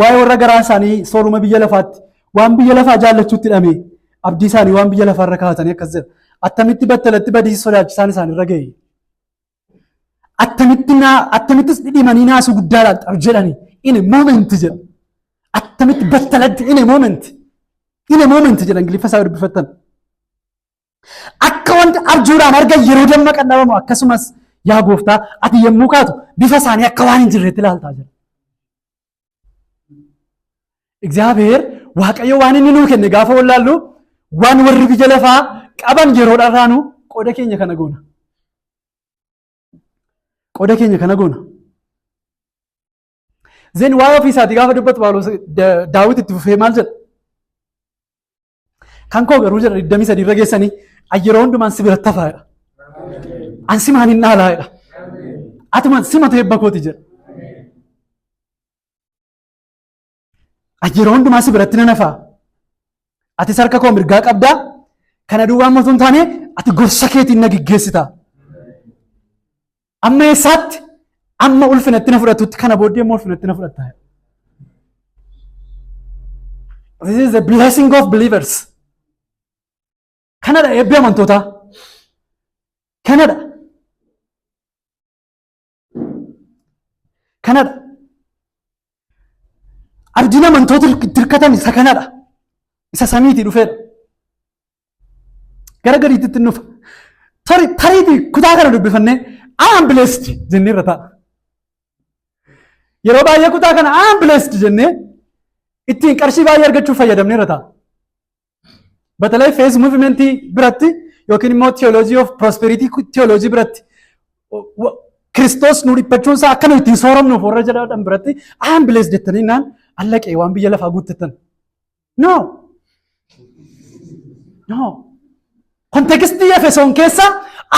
Waa'ee warra garaa isaanii sooruma biyya lafaatti waan biyya lafaa jaallachuutti hidhame abdii isaanii waan biyya lafaarra kaa'atanii akkas jedha. Attamitti battalatti badiisa sodaachisaan isaanirra ga'e. Attamittis dhidhimanii naasuu guddaadhaan xabu jedhani in a moment jedha. Attamitti battalatti in a moment jedha Ingiliffa isaa dubbifattan. Akka wanti abjuudhaan argan yeroo dammaqan dhabamu akkasumas yaa gooftaa ati yommuu kaatu bifa isaanii akka waan hin jirreetti ilaaltaa jira. እግዚአብሔር waaqayyo waan inni nuu kenne gaafa wallaallu waan warri biyya lafaa qaban yeroo dharraanu qooda keenya kana goona. Qooda keenya kana goona. Zeen waa'ee ofii isaatii gaafa dubbatu Daawit itti fufee maal jedha? Kan koo garuu jedha 23 irra geessanii yeroo hundumaan si biratti hafaadha. Ansi maaliin dhaalaadha? Atumaan simatu eebba kooti jedha. Yeroo hundumaa si biratti nan hafa. Ati harka koo mirgaa qabdaa. Kana duwwaa mootuu hin taane ati gorsa keetiin na geggeessita. Amma eessaatti amma ulfinatti na fudhatutti kana booddee immoo ulfinatti na fudhatta. This is the blessing of believers. Kanadha eebbi amantootaa. Kanadha. Kanadha. Abdiin amantoota hirkatan isa kanadha. Isa samiitii dhufeedha. Gara gadiitti nufa. Tariitii kutaa kana dubbifannee I am blessed jennee irra ta'a. Yeroo baay'ee kutaa kana I am blessed jennee ittiin qarshii baay'ee argachuuf fayyadamnee irra ta'a. Batalee fees muuvimentii biratti yookiin immoo theology of prosperity theology biratti Kiristoos nu dhiphachuun isaa akka nu ittiin sooramnuuf warra jedhan biratti I am blessed jettanii naan allaqee waan biyya lafaa guuttattan. No. No. Kontekstii Efesoon keessa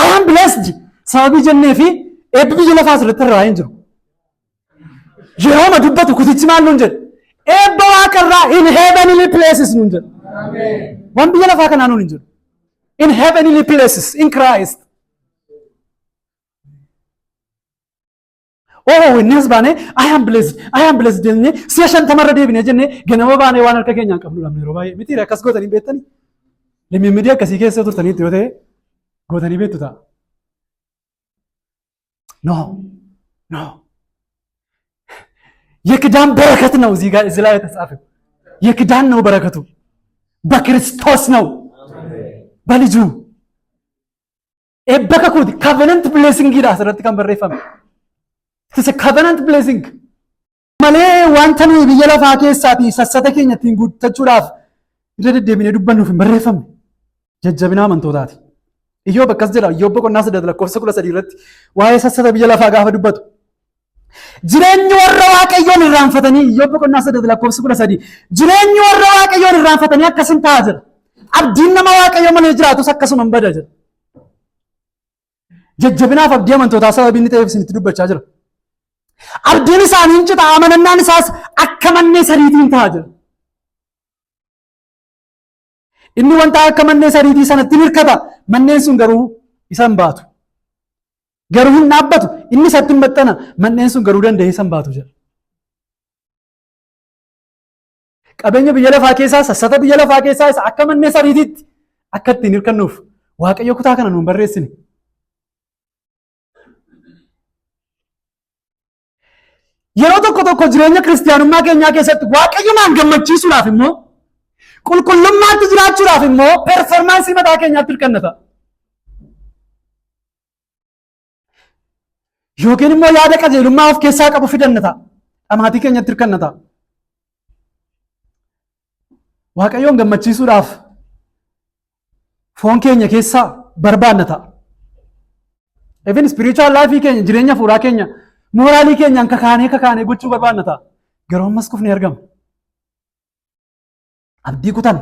I am blessed sababii jennee fi eebbi biyya lafaa asirratti irraa hin jiru. Yeroo dubbatu kutichi maal nuun jedhe? Eebba waaqarraa in heavenly places nuun jedhe. Waan biyya lafaa kanaa nuun hin jiru. In heavenly places in Christ. Inni as baanee I am blessed jennee si'a 50 deebinee jennee ganama baanee waan harka keenyaan qabnu dhabne yeroo baay'ee miti akkas gootanii beektanii. Limmimmidii akkasii keessa turtaniitti yoo ta'e gootanii beektu ta'a. No. የክዳን በረከት ነው እዚህ ላይ የተጻፈው። የክዳን ነው በረከቱ በክርስቶስ ነው በልጁ ኤበከኩት covenant blessing ጊዳ ሰረት kan barreeffame. It is a covenant blessing. Malee wanta nuyi biyya lafaa keessaati sassata keenya ittiin guuttachuudhaaf irra deddeebinee dubbannuuf hin barreeffamne. Jajjabina amantootaati. Iyyoob akkas jedha. Iyyoob boqonnaa 8 lakkoofsa 13 irratti waa'ee sassata biyya lafaa gaafa dubbatu. Jireenyi warra Waaqayyoon irraanfatanii Iyyoob boqonnaa 8 lakkoofsa 13 jireenyi warra Waaqayyoon irraanfatanii akkasin ta'a jira. Abdiin nama Waaqayyoo malee jiraatus akkasuma hin bada jira. Jajjabinaaf abdii amantootaa sababii inni ta'eef isinitti dubbachaa jira. Abdiin isaanii hin cita amanannaan isaas akka mannee sariitiin ta'a jira. Inni wanta akka mannee sariitii sanatti hirkata manneen sun garuu isa hin baatu. Garuu hin dhaabbatu inni isatti hin baxxana manneen sun garuu danda'ee isa hin baatu jira. Qabeenya biyya lafaa keessaa sassata biyya lafaa keessaa isa akka mannee sariitiitti akka ittiin hirkannuuf Waaqayyo kutaa kana nuun barreessine. Yeroo tokko jireenya kiristiyaanummaa keenyaa keessatti Waaqayyo maan gammachiisuudhaaf immoo qulqullummaatti jiraachuudhaaf immoo performaansii mataa keenyaatti hirkannata. Yookiin immoo yaada qajeelummaa of keessaa qabu fidannata. Dhamaatii keenyatti hirkannata. Waaqayyoon gammachiisuudhaaf foon keenya keessaa barbaannata. Even spiritual life keenya jireenya fuuraa keenya mooraalii keenyaan kakaanee gochuu barbaannata. Garuu ammas kufnee argama. Abdii kutan.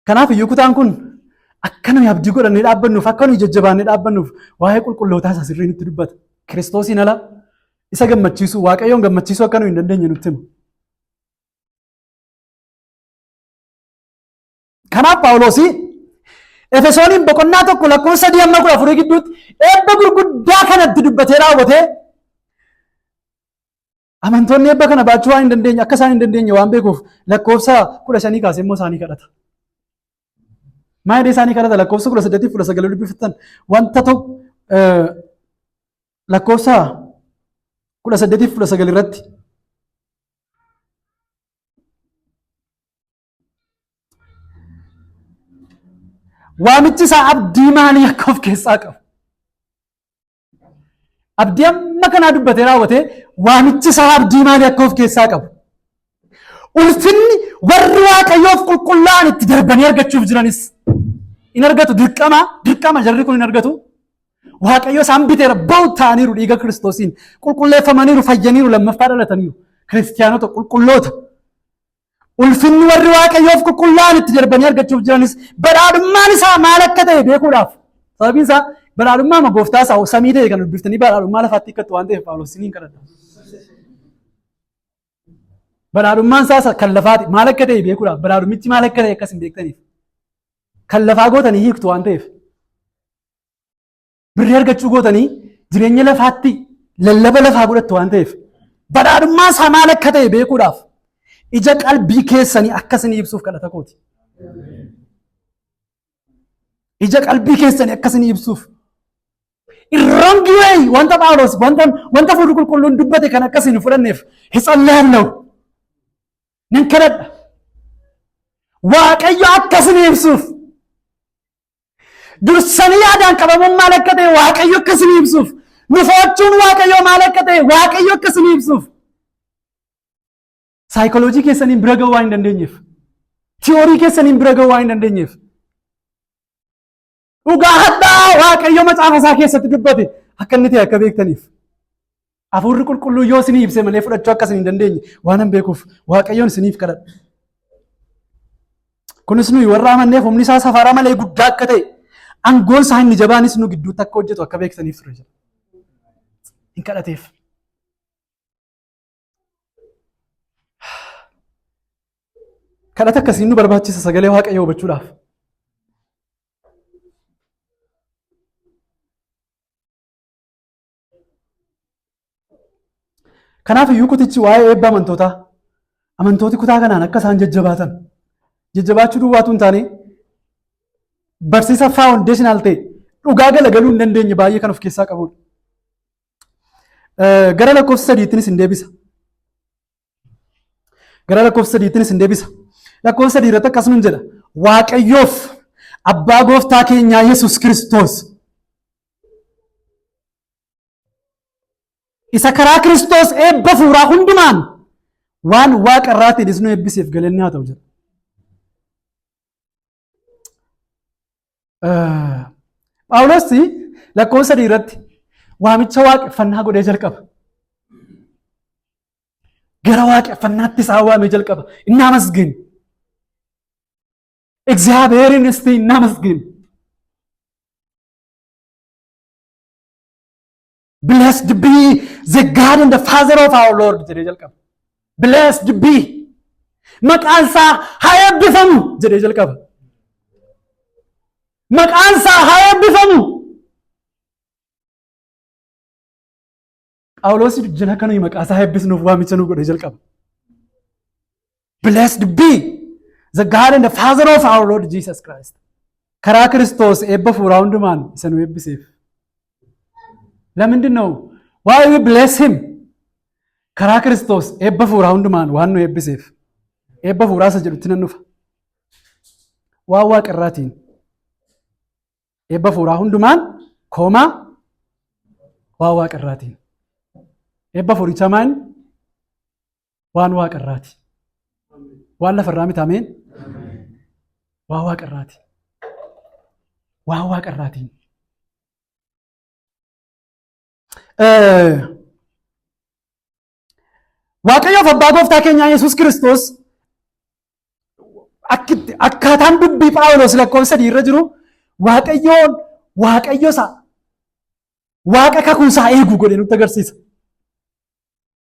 Kanaaf iyyuu kutaan kun akka nuyi abdii godhannee dhaabbannuuf akka nuyi jajjabaannee dhaabbannuuf waa'ee qulqullootaa isaa sirrii nutti dubbata. Kiristoosiin ala isa gammachiisuu Waaqayyoon gammachiisuu akka nuyi hin dandeenye nutti hima. Kanaaf Phaawulos Efesooniin boqonnaa 1 lakkoofsa 3-14 gidduutti eebba gurguddaa kanatti dubbatee raawwatee amantoonni eebba kana baachuu waan hin dandeenye akka isaan hin dandeenye waan beekuuf lakkoofsa 15 kaasee immoo isaanii kadhata. Maayidee isaanii kadhata lakkoofsa 18-19 dubbifatan wanta tokko lakkoofsa 18-19 irratti waamichi isaa abdii maalii akka of keessaa qabu. Abdii amma kanaa dubbatee raawwatee waamichi isaa abdii maalii akka of keessaa qabu. Ulfinni warri Waaqayyoof qulqullaa'an itti darbanii argachuuf jiranis in argatu dirqama jarri kun in argatu. Waaqayyo isaan biteera ba'u ta'aniiru dhiiga Kiristoosiin qulqulleeffamaniiru fayyaniiru lammaffaa dhalataniiru kiristiyaanota qulqulloota. Ulfinni warri Waaqayyoof qulqullaa'an itti darbanii argachuuf jiranis badhaadhummaan isaa maal akka ta'e beekuudhaaf. Sababiin isaa badhaadhummaa gooftaa isaa samii ta'e kan dubbiftanii badhaadhummaa lafaatti hiikkattu waan ta'eef Phaawulos isiniin kadhadha. Badhaadhummaan isaas kan lafaati. Maal akka ta'e beekuudhaaf badhaadhummichi maal akka ta'e akkas hin beektaniif. Kan lafaa gootanii hiiktu waan ta'eef. Birrii argachuu gootanii jireenya lafaatti lallaba lafaa godhattu waan ta'eef. Badhaadhummaa isaa maal akka ta'e beekuudhaaf ija qalbii keessanii akkasii ibsuuf kadhata kooti. Ija qalbii keessanii akkasii ibsuuf. Irrangi way wanta Phaawulos wanta fuudhu qulqulluun dubbate kan akkasii nu fudhanneef hisalleellahu. Nan kadhadha. Waaqayyo akkasii ibsuuf. Dursanii yaadaan qabamuun maal akka ta'e Waaqayyo akkasii ibsuuf. Nufoochuun Waaqayyo maal akka ta'e Waaqayyo akkasii ibsuuf. Saayikooloojii keessaniin bira ga'uu waan hin dandeenyeef. Tiyoorii keessaniin bira ga'uu waan hin dandeenyeef. Dhugaa hadhaa Waaqayyo macaafa isaa keessatti dubbate akka inni ta'e akka beektaniif. Hafuurri qulqulluu yoo isinii ibse malee fudhachuu akka isin hin dandeenye waan hin beekuuf Waaqayyoon isiniif kadhadha. Kunis nuyi warra amanneef humni isaa safara malee guddaa akka ta'e aangoon isaa inni jabaanis nu gidduutti akka hojjetu akka beektaniif ture jira. Hin kadhateef. Kadhata akkasiin nu barbaachisa sagalee Waaqayyoo hubachuudhaaf. Kanaaf iyyuu kutichi waa'ee eebba amantootaa. Amantooti kutaa kanaan akka isaan jajjabaatan. Jajjabaachuu duwwaatu hin taane barsiisa faawundeeshinaal ta'e dhugaa galagaluu hin dandeenye baay'ee kan of keessaa qabudha. Gara lakkoofsa sadiittinis hin deebisa. Gara lakkoofsa sadiittinis hin deebisa. Lakkoofsa sadii irratti akkasuma jedha. Waaqayyoof abbaa gooftaa keenyaa Yesuus Kiristoos. Isa karaa Kiristoos eebba fuuraa hundumaan waan waaqa irraatiin nu eebbiseef galanni haa ta'u jedha. Phaawulos lakkoofsa sadii irratti waamicha waaqeffannaa godhee jalqaba. Gara waaqeffannaatti isaa waamee jalqaba. እናመስግን እግዚአብሔርን እስቲ እናመስግን. Blessed be the God and the Father of our Lord jedhee jalqaba. Blessed be maqaan isaa haa eebbifamu jedhee jalqaba. Maqaan isaa haa eebbifamu. Phaawulos jina kana maqaa isaa eebbisnuuf waamicha nu godhee jalqaba. Blessed be the God and the Father of our Lord Jesus Christ. Karaa Kiristoos eebba fuuraa hundumaan isa nu eebbiseef. ለምንድን ነው? Why we bless him? karaa Kiristoos eebba fuuraa hundumaan waan nu eebbiseef. Eebba fuuraa isa jedhutti nan dhufa. Waan waaqa irraatiin. Eebba fuuraa hundumaan koomaa waan waaqa irraatiin. Eebba fuuricha maan waan waaqa irraati. Waan lafa irraa miti ameen. Waan waaqa irraati. Waan waaqa irraatiin. Waaqayyoof abbaa gooftaa keenyaa Yesuus Kiristoos akkaataan dubbii Phaawulos lakkoofsa sadii irra jiru Waaqayyo isaa Waaqa kakuusaa eegu godhee nutti agarsiisa.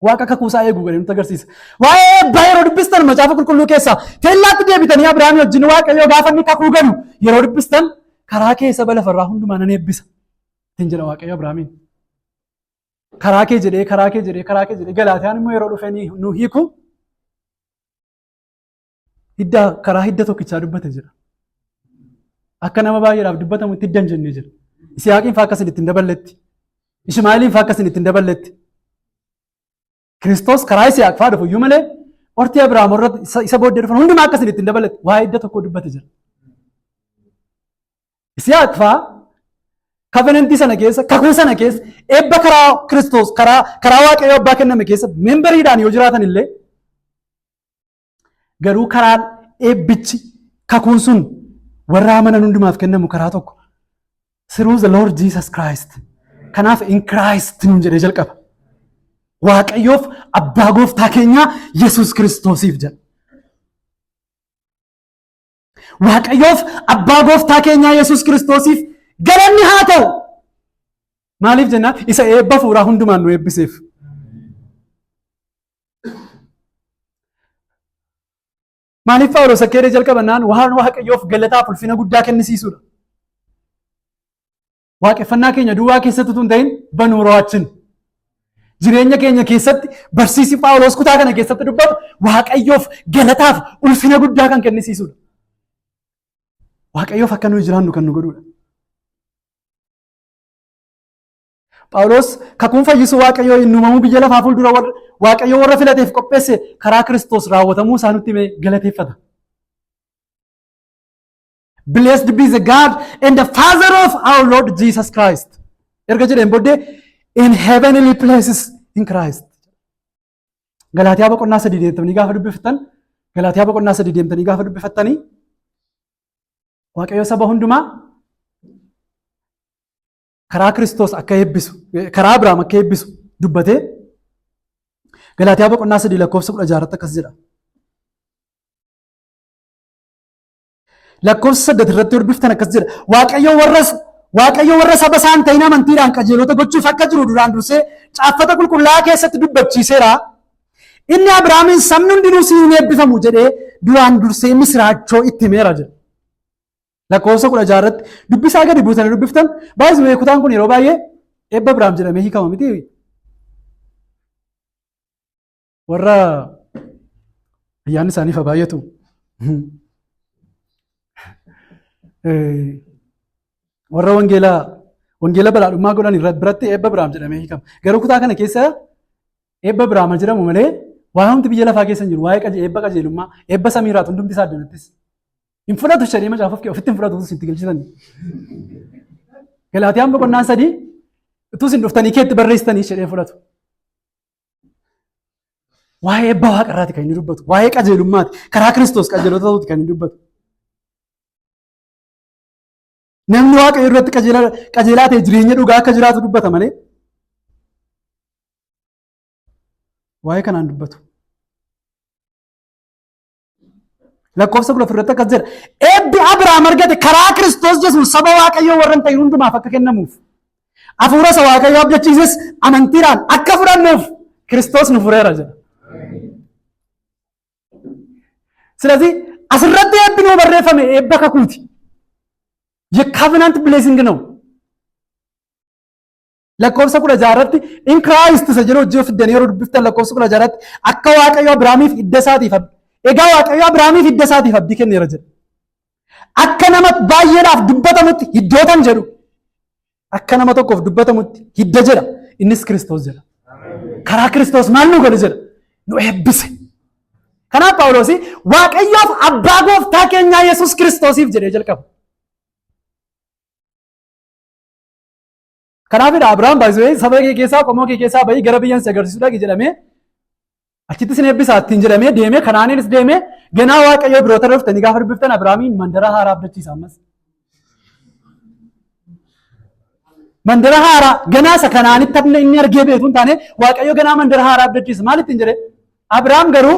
Waaqa kakuusaa eegu godhee nutti agarsiisa. Waa'ee eebbaa yeroo dubbistan macaafa qulqulluu keessaa teellaatti deebitanii Abrahaamii wajjin Waaqayyo gaafa inni kakuu galu yeroo dubbistan karaa keessa lafarraa hundumaa nan eebbisa. Ittiin jedha Waaqayyo Abrahaamiin. Karaa kee jedhee Galaatiyaan immoo yeroo dhufee nu hiiku karaa hidda tokkichaa dubbate jira. Akka nama baay'eedhaaf dubbatamu itti hiddan jennee jira. Isiyaaqiin fa'aa akkasiin ittiin daballetti. Ishmaa'eeliin fa'aa akkasiin ittiin daballetti. Kiristoos karaa Isiyaaq fa'aa dhufu iyyuu malee hortii Abrahaam irratti isa booddee dhufan hundumaa akkasiin ittiin daballetti. Waa'ee hidda tokko dubbate jira. Isiyaaq fa'aa Covenantii sana keessa, kakuu sana keessa, eebba karaa Kiristoos, karaa Waaqayyoo abbaa kenname keessa memberiidhaan yoo jiraatan illee garuu karaan eebbichi kakuun sun warra amanan hundumaaf kennamu karaa tokko. Through the Lord Jesus Christ. Kanaaf in Christ nuun jedhee jalqaba. Waaqayyoof abbaa gooftaa keenyaa Yesuus Kiristoosiif jedha. Waaqayyoof abbaa gooftaa keenyaa Yesuus Kiristoosiif galanni haa ta'u. Maaliif jennaan isa eebba fuuraa hundumaan nu eebbiseef. Maaliif Phaawulos akka jedhee jalqabannaan waan Waaqayyoof galataaf ulfina guddaa kennisiisudha. Waaqeffannaa keenya duwwaa keessatti tun ta'in banuuraachin. Jireenya keenya keessatti barsiisi Phaawulos kutaa kana keessatti dubbatu Waaqayyoof galataaf ulfina guddaa kan kennisiisudha. Waaqayyoof akka nuyi jiraannu kan nu godhudha. Phaawulos kakuun fayyisu Waaqayyoo inni uumamuu biyya lafaa fuuldura Waaqayyoo warra filateef qopheesse karaa Kiristoos raawwatamuu isaa nutti himee galateeffata. Blessed be the God and the Father of our Lord Jesus Christ. Erga jedheen booddee in heavenly places in Christ. Galaatiyaa boqonnaa 3 deemtanii gaafa dubbifattan, Galaatiyaa boqonnaa 3 deemtanii gaafa dubbifattanii Waaqayyo saba hundumaa karaa Kiristoos akka eebbisu, karaa Abrahaam akka eebbisu dubbatee Galaatiyaa boqonnaa 3 lakkoofsa 16 akkas jedha. Lakkoofsa 8 irratti dubbiftan akkas jedha. Waaqayyo warra saba isaan ta'in amantiidhaan qajeelota gochuuf akka jiru duraan dursee caaffata qulqullaa'aa keessatti dubbachiiseera. Inni Abrahaamiin sabni hundinuu siin eebbifamu jedhee duraan dursee misiraachoo itti himeera jedha. Lakkoofsa 16 irratti dubbisaa gadi buutanii dubbiftan baay'ee kutaan kun yeroo baay'ee eebba Abrahaam jedhamee hiikama miti. Warra ayyaanni isaaniif baay'atu. Warra wangeela badhaadhummaa godhan biratti eebba Abrahaam jedhamee hiikama. Garuu kutaa kana keessa eebba Abrahaam jedhamu malee waa hundi biyya lafaa keessa hin jiru. Waa'ee eebba qajeelummaa, eebba samiiraatu hundumti isaa addanattis. Hin fudhatu shanii macaafaaf ofitti hin fudhatu sitti galchitanii. Galaatiyaan boqonnaa 3 utuu isin dhuftanii keetti barreessitanii jedhee fudhatu. Waa'ee eebba waaqarraati kan inni dubbatu. Waa'ee qajeelummaati. Karaa Kiristoos qajeelota ta'uuti kan inni dubbatu. Namni Waaqayyo irratti qajeelaa ta'e jireenya dhugaa akka jiraatu dubbata malee waa'ee kanaan dubbatu. Lakkoofsa 10 irratti akkas jedha. Eebbi Abrahaam argate karaa Kiristoos Yesuus saba Waaqayyoo warra hin ta'in hundumaaf akka kennamuuf. Hafuura isa Waaqayyoo abdachiises amantiidhaan akka fudhannuuf Kiristoos nu fureera jedha. ስለዚህ asirratti eebbi nuu barreeffame eebba kakuuti. የካቨናንት ብሌሲንግ ነው። lakkoofsa 16 irratti in Christ isa jedhu hojii of iddanii yeroo dubbiftan lakkoofsa 16 irratti akka Waaqayyo Abrahaamiif hidda isaatiif egaa Waaqayyo Abrahaamiif hidda isaatiif abdii kenneera jedha. Akka nama baay'eedhaaf dubbatamutti hiddootan jedhu akka nama tokkoof dubbatamutti hidda jedha. Innis Kiristoos jedha. Karaa Kiristoos maal nu godhe jedha nu eebbise. Kanaaf Phaawulos Waaqayyoof abbaa gooftaa keenyaa Yesuus Kiristoosiif jedhee jalqaba. Kanaafidha Abrahaam baay'ee saba kee keessaa qomoo kee keessaa bahii gara biyyan agarsiisuudhaaf jedhamee achitti sin eebbisaa ittiin jedhamee deemee Kanaaniinis deemee ganaa Waaqayyoo biroota dhuftanii gaafa dubbiftan Abrahaamiin mandara haaraa abdachiisa ammas. Mandara haaraa ganaa isa Kanaanitti inni argee beeku hin taane Waaqayyoo ganaa mandara haaraa abdachiisa maal ittiin jedhee Abrahaam garuu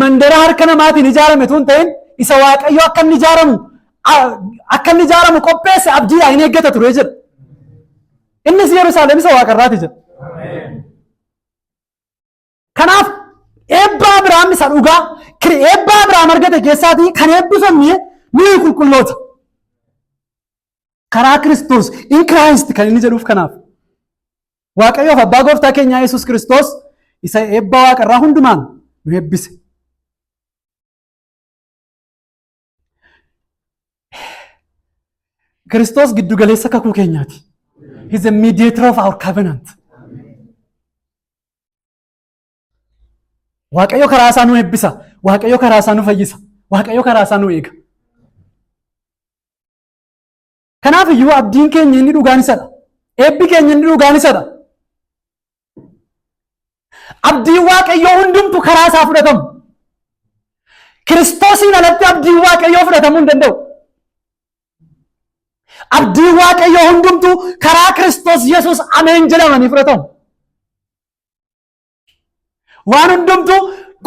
mandara harka namaatiin ijaarame tun ta'in isa Waaqayyoo akka inni ijaaramu qopheesse abdiidhaan hin eeggata ture jedha. Innis Yerusaalem isa waaqarraati jedha. Kanaaf eebba Abrahaam isa dhugaa eebba Abrahaam argate keessaatii kan eebbifamne nuyi qulqulloota. Karaa Kiristoos in Kiraayist kan inni jedhuuf kanaaf. Waaqayyoof abbaa gooftaa keenyaa Yesuus Kiristoos isa eebba waaqarraa hundumaan nu eebbise. Kiristoos giddu galeessa kakuu keenyaati. He is a mediator of our covenant. Waaqayyo karaa isaa nu eebbisa. Waaqayyo karaa isaa nu fayyisa. Waaqayyo karaa isaa nu eega. Kanaaf iyyuu abdiin keenya inni dhugaan isadha. Eebbi keenya inni dhugaan isadha. Abdiin Waaqayyoo hundumtu karaa isaa fudhatamu. Kiristoosiin alatti abdiin Waaqayyoo fudhatamuu hin danda'u. Abdiin Waaqayyoo hundumtu karaa Kiristoos Yesuus ameen jedhamanii fudhatamu. Waan hundumtu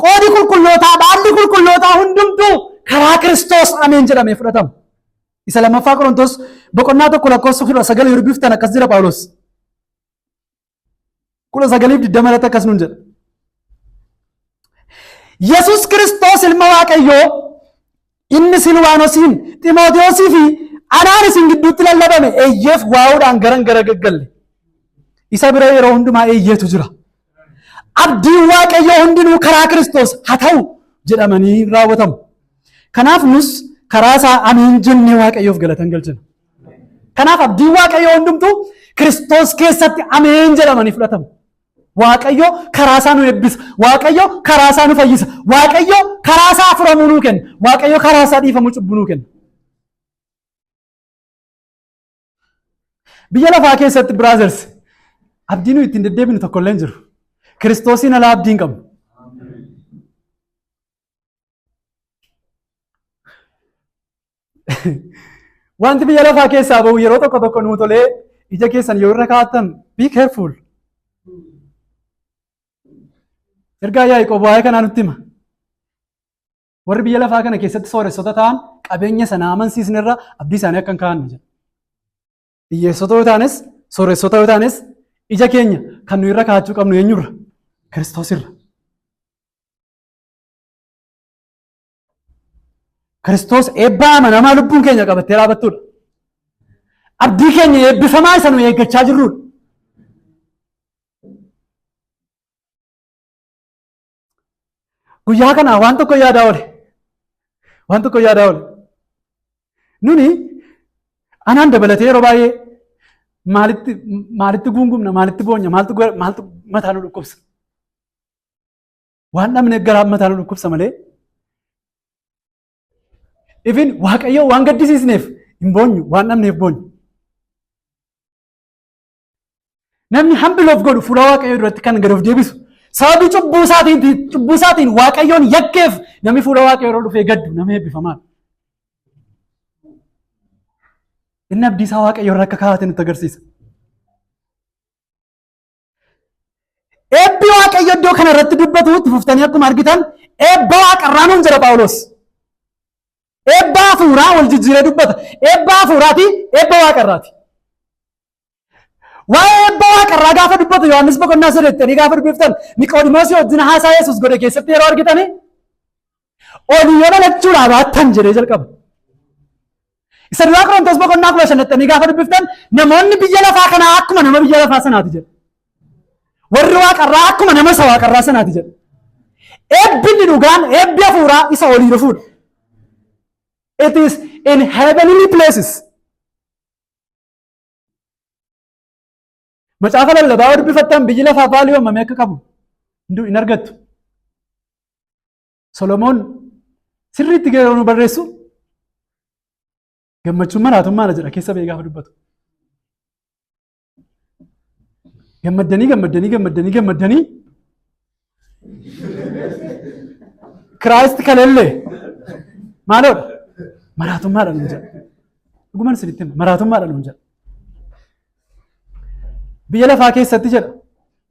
qoodi qulqullootaa baalli qulqullootaa hundumtu karaa Kiristoos ameen jedhamee fudhatamu. Isa lammaffaa Qorontos boqonnaa 1 lakkoofsa 9 yoo dubbiftan akkas jira Phaawulos. 19:20 akkas nuun jedha. Yesus Kiristoos ilma Waaqayyoo inni Silwaanosiin Ximootiyoosii fi anaan isin gidduutti lallabame eeyyeef waa'uudhaan garan gara gaggalle. Isa bira yeroo hundumaa eeyyeetu jira. Abdiin Waaqayyoo hundinuu karaa Kiristoos haa ta'u jedhamanii raawwatamu. Kanaaf nus karaa isaa amiin jennee Waaqayyoof galatan galchina. Kanaaf abdiin Waaqayyoo hundumtuu Kiristoos keessatti amiin jedhamanii fudhatamu. Waaqayyo karaa isaa nu eebbisa. Waaqayyo karaa isaa nu fayyisa. Waaqayyo karaa isaa furamuu nuu kenna. Waaqayyo karaa isaa dhiifamuu cubbuu nuu kenna. Biyya lafaa keessatti biraazers abdii nu ittiin deddeebinu tokko illee hin jiru. Kiristoosiin alaa abdii hin qabnu. Wanti biyya lafaa keessaa bahu yeroo tokko tokko nuu tolee ija keessan yoo irra kaa'attan be careful. Ergaa Yaaqoob waa'ee kanaa nutti hima. Warri biyya lafaa kana keessatti sooressota ta'an qabeenya sana amansiisnerra abdii isaanii akka hin kaa'anne jedha. Hiyyeessota yoo taanes sooressota yoo taanes ija keenya kan nu irra kaa'achuu qabnu eenyurra? Kiristoos irra. Kiristoos eebbaa amanamaa lubbuun keenya qabattee dhaabattudha. Abdii keenya eebbifamaa isa nu eeggachaa jirrudha. Guyyaa kana waan tokko yaadaa oole. Waan tokko yaadaa oole. Nuni anaan dabalatee yeroo baay'ee maalitti guungumna, maalitti boonya, maaltu mataa nu dhukkubsa. Waan dhabne garaa mataa nu dhukkubsa malee. Ifin Waaqayyo waan gaddisiisneef hin boonyu, waan dhabneef boonyu. Namni humble of godhu fuula Waaqayyo duratti kan gad of deebisu. Sababii cubbuu isaatiin Waaqayyoon yakkeef namni fuula Waaqayyoo irra dhufee gaddu nama eebbifamaadha. Inni abdii isaa Waaqayyoo irra akka kaa'ate nutti agarsiisa. Eebbi Waaqayyo iddoo kana irratti dubbatu itti fuftanii akkuma argitan eebba waaqarraa nuun jedha Phaawulos. Eebba hafuuraa wal jijjiiree dubbata. Eebba hafuuraati, eebba waaqarraati. Waa'ee eebba waaqarraa gaafa dubbatu Yohaannis boqonnaa 8 gaafa dubbiftan Niqoodimoos wajjin haasaa Yesuus godhe keessatti yeroo argitani olii yoo dhalachuudhaa baattan jedhee jalqaba. Isa duraa Qorontos boqonnaa 15 gaafa dubbiftan namoonni biyya lafaa kanaa akkuma nama biyya lafaa sanaati jedha. Warri waaqarraa akkuma nama isa waaqarraa sanaati jedha. Eebbinni dhugaan eebbi hafuuraa isa olii dhufuudha. It is in heavenly places. Macaafa lallabaa dubbifattan biyyi lafaa baalii uumamee akka qabu hin argattu. Solomoon sirriitti yeroo nu barreessu gammachuun maraatummaadha jedha keessa ba'ee gaafa dubbatu. Gammaddanii Kiraayist kanallee maaloodha? Maraatummaadha nuun jedha. Dhugumaan isinitti hima maraatummaadha nuun jedha. Biyya lafaa keessatti jedha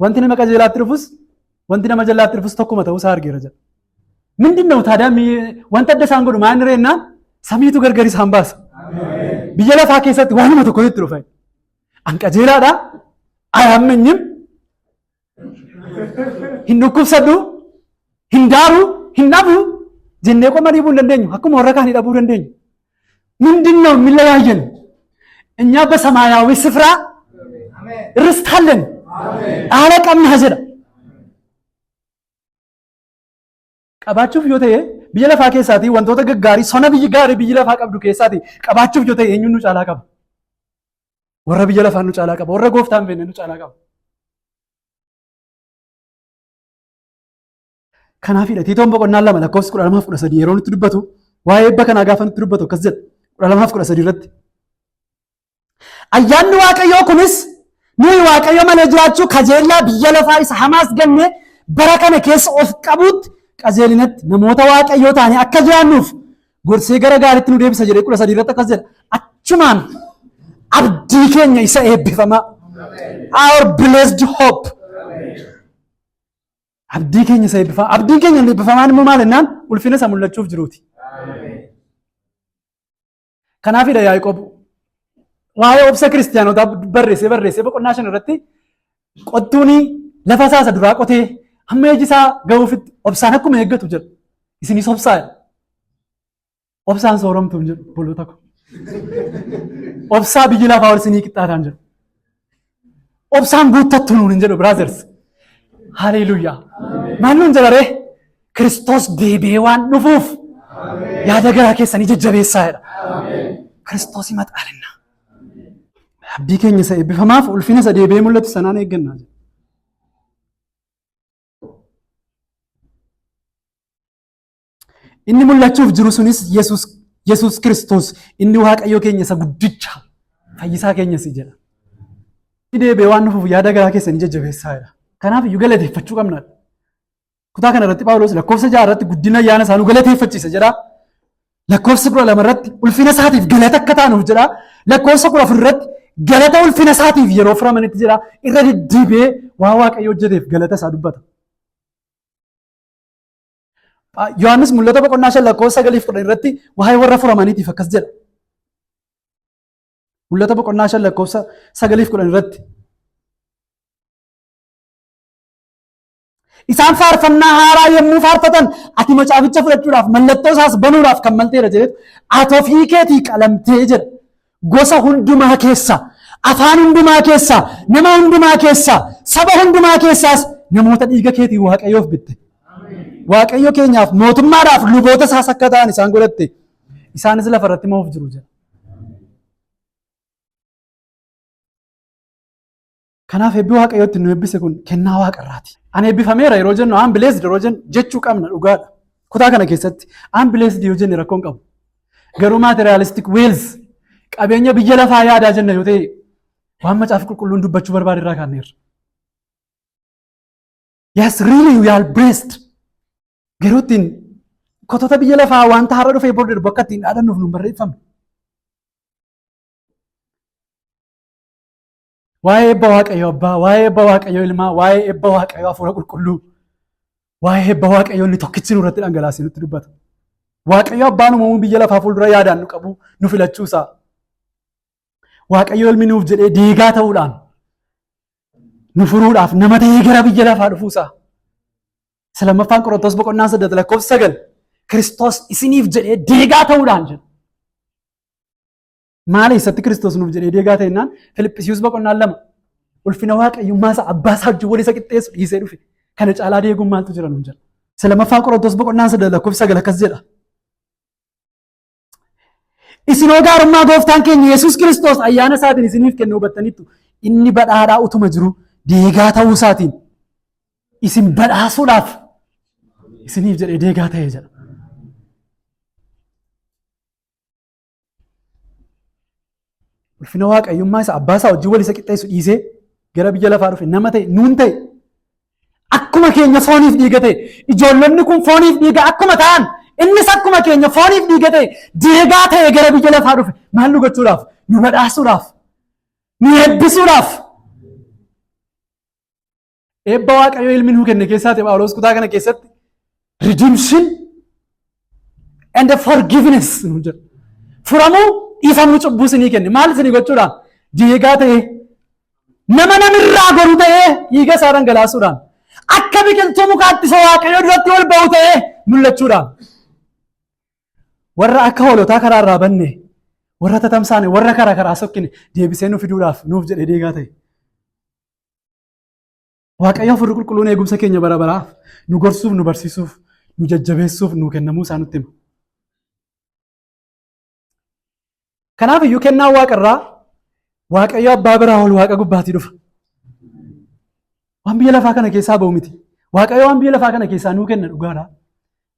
wanti nama qajeelaatti dhufus wanti nama jallaatti dhufus tokkuma ta'uu isaa argeera jedha. Mindinnaw taadhaa wanta adda isaan godhu maal reennaan samiitu gargar isaan baasa. Biyya lafaa keessatti waanuma tokkotti dhufa. An qajeelaadha, ayyaammenyim, hin dhukkubsadhu, hin daaru, hin dhabu jennee qoma dhiibuu hin dandeenyu. Akkuma warra kaanii dhabuu dandeenyu. Mindinnaw የሚለያየን እኛ በሰማያዊ ስፍራ ርስት አለን አለቃም ሀጀራ qabachuuf yoo ta'e biyya lafaa keessaatii wantoota gaggaarii sona biyyi gaarii biyyi lafaa qabdu keessaatii qabachuuf yoo ta'e eenyuun nu caalaa qaba? Warra biyya lafaa nu caalaa qaba. Warra gooftaan beekne nu caalaa qaba. Kanaafidha Tiitoon boqonnaa 2 lakkoofsa 12-13 yeroo nutti dubbatu waa'ee eebba kanaa gaafa nutti dubbatu akkas jedha 12-13 irratti. Ayyaanni Waaqayyoo kunis nuyi Waaqayyo malee jiraachuu kajeellaa biyya lafaa isa hamaas ganne bara kana keessa of qabuutti qajeelinatti namoota Waaqayyoo ta'anii akka jiraannuuf gorsee gara gaariitti nu deebisa jedhee 13 irratti akkas jedha. Achumaan abdii keenya isa eebbifamaa. Our blessed hope. Abdii keenya isa eebbifamaa. Abdiin keenya eebbifamaan immoo maal jennaan ulfina isa mul'achuuf jiruuti. Kanaafidha Yaaqoob waa'ee obsa kiristaanotaa barreessee boqonnaa 5 irratti qottuun lafa isaa duraa qotee hamma eejisaa ga'uufitti obsaan akkuma eeggatu jedha. Isinis obsaa. Obsaan sooramtu hin jedhu boloota ko. Obsaa biyyi lafaa ol isinii qixxaataan jedhu. Obsaan guuttattu nuun hin jedhu biraazers. Haleluuyaa. Maal nuun jedharee? Kiristoos deebi'ee waan dhufuuf yaada garaa keessanii jajjabeessaa jedha. Kiristoos himaxaalinna. Abdii keenya isa eebbifamaaf ulfina isa deebi'ee mul'atu sanaan eeggannaa jedha. Inni mul'achuuf jiru sunis Yesuus Kiristoos inni Waaqayyo keenya isa guddicha fayyisaa keenyas jedha. Inni deebi'ee waan dhufuuf yaada garaa keessanii jajjabeessaa jedha. Kanaaf iyyuu galateeffachuu qabna. Kutaa kana irratti Phaawulos lakkoofsa 6 irratti guddina ayyaana isaa nu galateeffachiisa jedha. Lakkoofsa 12 irratti ulfina isaatiif galata akka taanuuf jedha. Lakkoofsa 14 irratti galata ulfina isaatiif yeroo furamanitti jedha. Irra deddeebi'ee waa Waaqayyo hojjeteef galata isaa dubbata. Yohaannis mul'ata boqonnaa 5 lakkoofsa 9 irratti waa'ee warra furamaniitiif akkas jedha. Mul'ata boqonnaa 5 lakkoofsa 9 irratti isaan faarfannaa haaraa yommuu faarfatan ati macaaficha fudhachuudhaaf mallattoo isaas banuudhaaf kan malteera jedhetu ati ofii keetii qalamtee jedha. Gosa hundumaa keessaa, afaan hundumaa keessaa, nama hundumaa keessaa, saba hundumaa keessaas namoota dhiiga keetii Waaqayyoof bitte. Waaqayyo keenyaaf mootummaadhaaf luboota isaas akka ta'an isaan godhatte. Isaanis lafa irratti moof jiru jedha. Kanaaf eebbi Waaqayyootti nu eebbise kun kennaa Waaqarraati. Ani eebbifameera yeroo jennu aan bileesdi yeroo jennu jechuu qabna dhugaadha. Kutaa kana keessatti aan bileesdi yoo jenne rakkoon qabu. Garuu maateriyaalistik weels qabeenya biyya lafaa yaadaa jenna yoo ta'e waan macaafa qulqulluun dubbachuu barbaade irraa kaanneerra. Yes, really we are blessed. Garuu ittiin kotota biyya lafaa wanta har'a dhufee booda darbu akka ittiin dhaadannuuf nuun barreeffame. Waa'ee eebba Waaqayyo Abbaa, waa'ee eebba Waaqayyo Ilmaa, waa'ee eebba Waaqayyo Hafuura Qulqulluu, waa'ee eebba Waaqayyo inni tokkichi nurratti dhangalaasee nutti dubbata. Waaqayyo Abbaan uumamuu biyya lafaa fuuldura yaadaan nu qabu nu filachuusaa. Waaqayyo Ilmi nuuf jedhee deegaa ta'uudhaan nu furuudhaaf nama ta'ee gara biyya lafaa dhufuusaa. Lammaffaan Qorontos boqonnaa 8 lakkoofsa 9 Kiristoos isiniif jedhee deegaa ta'uudhaan jedha. Maal eessatti Kiristoos nuuf jedhee deegaa ta'ennaan Filiphisiiyuus boqonnaa 2 ulfina Waaqayyummaa isaa abbaa isaa wajjin wal isa qixxeessu dhiisee dhufe. Kana caalaa deeguun maaltu jira nuun jedha. Lammaffaan Qorontos boqonnaa 8 lakkoofsa 9 akkas jedha. Isinoo gaarummaa gooftaan keenya Yesuus Kiristoos ayyaana isaatiin isiniif kennu hubattaniittu inni badhaadhaa utuma jiru deegaa ta'uu isaatiin isin badhaasuudhaaf isiniif jedhee deegaa ta'ee jedha. Ulfina Waaqayyummaa isaa abbaa isaa wajjin wal isa qixxeessu dhiisee gara biyya lafaa dhufe nama ta'e nuun ta'e akkuma keenya fooniif dhiiga ta'e ijoollonni kun fooniif dhiiga akkuma ta'an innis akkuma keenya fooniif dhiiga ta'e deegaa ta'e gara biyya lafaa dhufe maal nu gochuudhaaf nu badhaasuudhaaf nu eebbisuudhaaf. Eebba Waaqayyo Ilmi nuu kenne keessaati Phaawulos kutaa kana keessatti redemption and forgiveness nu jedha. Furamuu dhiifamuu cubbuu isinii kenne maal isinii gochuudhaan deegaa ta'e nama namirraa goru ta'ee dhiiga isaa dhangalaasuudhaan akka biqiltuu mukaatti isa Waaqayyo duratti ol ba'u ta'ee mul'achuudhaan warra akka hoolotaa karaa irraa banne warra tatamsaane warra karaa sokkine deebisee nu fiduudhaaf nuuf jedhee deegaa ta'e. Waaqayyo Hafuurri Qulqulluun eegumsa keenya bara baraaf nu gorsuuf nu barsiisuuf nu jajjabeessuuf nu kennamuu isaa nutti hima. Kanaaf iyyuu kennaa Waaqarraa Waaqayyo Abbaa biraa ol Waaqa gubbaatii dhufa. Waan biyya lafaa kana keessaa ba'u miti. Waaqayyo waan biyya lafaa kana keessaa nuu kenna dhugaadha.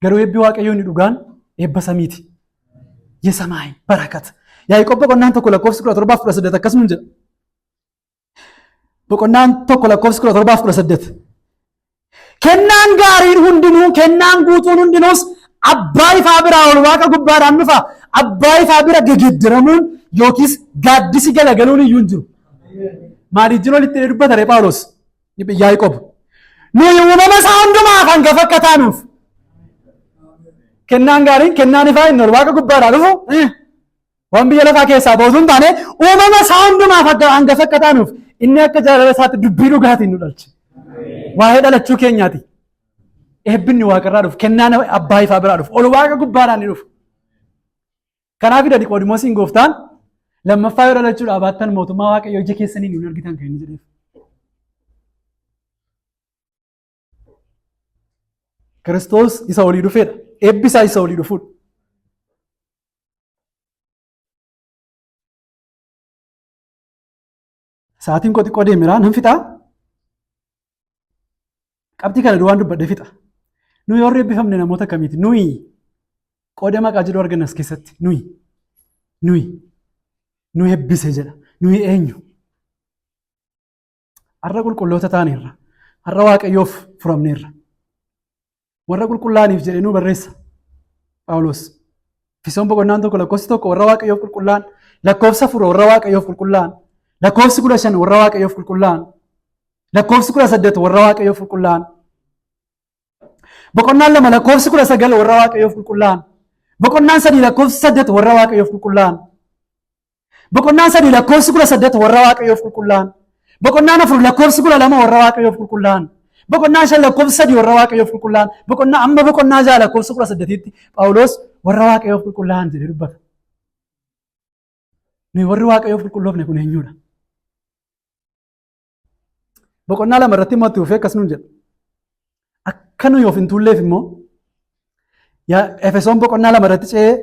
Garuu eebbi Waaqayyo inni dhugaan eebba samiiti. Yesamaayi barakata. Yaaqoob boqonnaan 1 lakkoofsa 17-18 akkasuma jedha. Boqonnaan 1 lakkoofsa 17-18. Kennaan gaariin hundinuu kennaan guutuun hundinuus abbaa ifaa biraa ol Waaqa gubbaadhaan dhufa. Abbaa ifaa bira gegeddiramuun yookiis gaaddisi galagaluun iyyuu hin jiru. Maaliif walitti dubbata ree Phaawulos? Yaaqoob. Nuyi uumama isaa hundumaaf hangafa akka taanuuf. Kennaan gaariin kennaan ifaa inni ol Waaqa gubbaadhaan dhufu waan biyya lafaa keessaa boosu hin taane uumama isaa hundumaaf hangafa akka taanuuf inni akka jaalala isaatti dubbii dhugaatiin nu dhalche. Waa'ee dhalachuu keenyaati. eebbinni waaqarraa dhufu kennaan abbaa ifaa biraa dhufu ol waaqa gubbaadhaan ni dhufu. Kanaaf Niqoodimoosiin gooftaan lammaffaa yoo dhalachuudhaa baattan mootummaa waaqayyoo ija keessanii hin argitan kan inni jedheef. Kiristoos isa olii dhufeedha. Eebbisaa isa olii dhufuudha. Sa'aatiin koo xiqqoo deemeera nan fixaa. Qabxii kana duwwaan dubbadhee fixa. Nuyi warri eebbifamne namoota akkamiiti? Nuyi qooda maqaa jedhu arganna as keessatti. Nuyi eebbise jedha. Nuyi eenyu? Har'a qulqulloota taaneerra. Har'a waaqayyoof furamneerra. Warra qulqullaa'aniif jedhee nu barreessa. Phaawulos. Efesoon boqonnaan tokko lakkoofsi tokko warra waaqayyoof qulqullaa'an. Lakkoofsa 4 warra waaqayyoof qulqullaa'an. Lakkoofsi 15 warra waaqayyoof qulqullaa'an. Lakkoofsi 18 warra waaqayyoof qulqullaa'an. Boqonnaan 2 lakkoofsi 19 warra waaqayyoof qulqullaa'an. Boqonnaan 3 lakkoofsi 8 warra waaqayyoof qulqullaa'an. Boqonnaan 3 lakkoofsi 18 warra waaqayyoof qulqullaa'an. Boqonnaan 4 lakkoofsi 12 warra waaqayyoof qulqullaa'an. Boqonnaan 5 lakkoofsi 3 warra waaqayyoof qulqullaa'an. Boqonnaa 6 lakkoofsi 18tti Phaawulos warra waaqayyoof qulqullaa'an jedhee dubbata. Nuyi warri waaqayyoof qulqulloofne kun eenyudha? Boqonnaa 2 irratti immoo itti fufee akkas nuun jedha. Akka nuyi of hin tuulleef immoo Efesoon boqonnaa 2 irratti ce'ee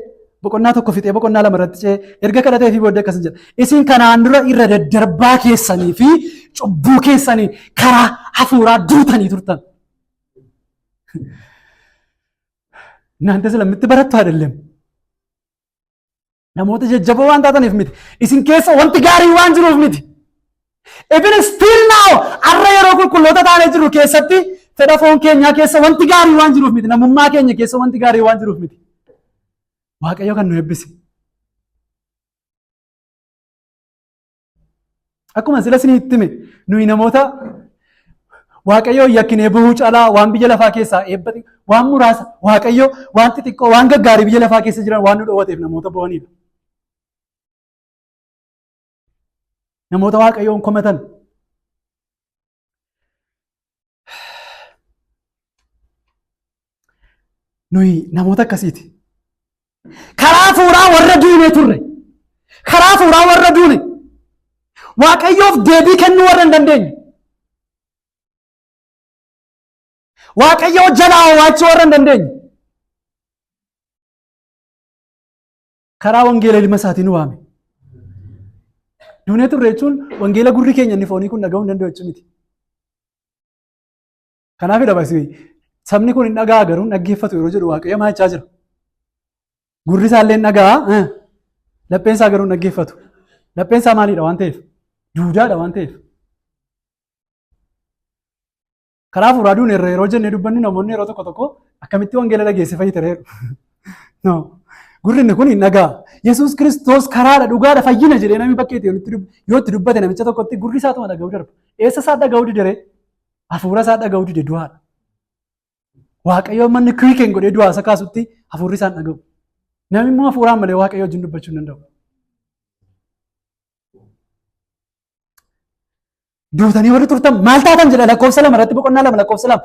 boqonnaa 1 fixee boqonnaa 2 irratti ce'ee erga kadhatee fi booddee akkas jedha. Isin kanaan dura irra daddarbaa keessanii fi cubbuu keessanii karaa hafuuraa duutanii turtan. Naante silamitti barattu አይደለም. Namoota jajjaboo waan taataniif miti. Isin keessa wanti gaarii waan jiruuf miti. Even still now arra yeroo qulqulloota taanee jiru keessatti fedha foon keenyaa keessa wanti gaarii waan jiruuf miti. Namummaa keenya keessa wanti gaarii waan jiruuf miti. Waaqayyo kan nu eebbise. Akkuma sila isin itti hime nuyi namoota Waaqayyo yakkinee bahuu caalaa waan biyya lafaa keessaa eebbate waan muraasa Waaqayyo waan xixiqqoo waan gaggaarii biyya lafaa keessa jiran waan nu dhoowwateef namoota bo'aniidha. Namoota Waaqayyoon komatan. Nuyi namoota akkasiiti. Karaa fuuraa warra duune turre. Karaa fuuraa warra duune. Waaqayyoof deebii kennuu warra hin dandeenye. Waaqayyoo jalaa waachuu warra hin dandeenye. Karaa wangeela ilma isaatii nu waame. Duunee turre jechuun wangeela gurri keenya inni foonii kun dhaga'uu hin danda'u jechuun miti. Kanaafidha barsiisee sabni kun hin dhaga'a garuu dhaggeeffatu yeroo jedhu Waaqayyo maal jechaa jira? Gurri isaallee hin dhaga'a lapheen isaa garuu hin dhaggeeffatu. Lapheen isaa maalidha waan ta'eef? Duudaadha waan ta'eef. Karaa fuuraa duuneerra yeroo jennee dubbannu namoonni yeroo tokko tokko akkamitti wangeela dhageesse fayyitareeru. No. Gurri inni kun hin dhaga'a. Yesuus Kiristoos karaadha dhugaadha fayyina jedhee namni bakkeetti yoo itti dubbate namicha tokkotti gurri isaatuma dhaga'uu darba. Eessa isaa dhaga'uu didere? Hafuura isaa dhaga'uu dide du'aadha. Waaqayyoon manni kiriikeen godhee du'aa isa kaasutti hafuurri isaan dhaga'u. Namni immoo hafuuraan malee Waaqayyo wajjin dubbachuu hin danda'u. Duutanii warri turtan maal taatan jedha lakkoofsa 2 irratti boqonnaa 2 lakkoofsa 2.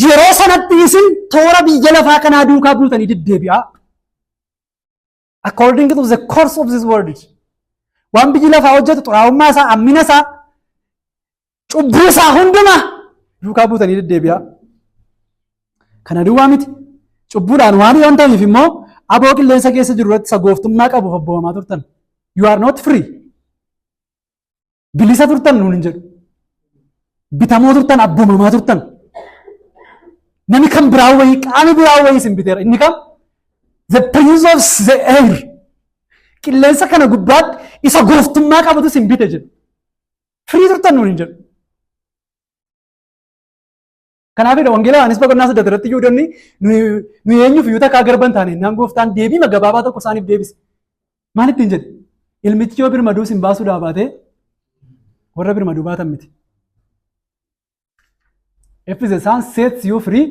Yeroo sanatti isin toora biyya lafaa kanaa duukaa buutanii deddeebi'aa. According to the course of this world. Waan biyyi lafaa hojjetu xuraa'ummaa isaa, hammina isaa, cubbuu isaa hundumaa duukaa buutanii deddeebi'aa. Kana duwwaa miti. Cubbuudhaan waan yoon ta'aniif immoo aboo qilleensa keessa jiru irratti isa gooftummaa qabuuf abboomamaa turtan. You are not free. Bilisa turtan nuun hin jedhu. Bitamoo turtan abboomamaa turtan. Namni kan biraa wayii qaami biraa wayii isin biteera. Inni kam? The prince of the air. Qilleensa kana gubbaatti isa gooftummaa qabatu isin bite jedhu. Firii turtan nuun hin jedhu. Kanaafidha wangeela Yohaannis boqonnaa 8 irratti Yihuudoonni nuyi eenyuuf iyyuu takkaa garban taane naan gooftaan deebii gabaabaa tokko isaaniif deebise. Maal ittiin jedhe? Ilmichi yoo birmaduu isin baasuudhaa baate warra birmaduu baatan miti. If the Son sets you free,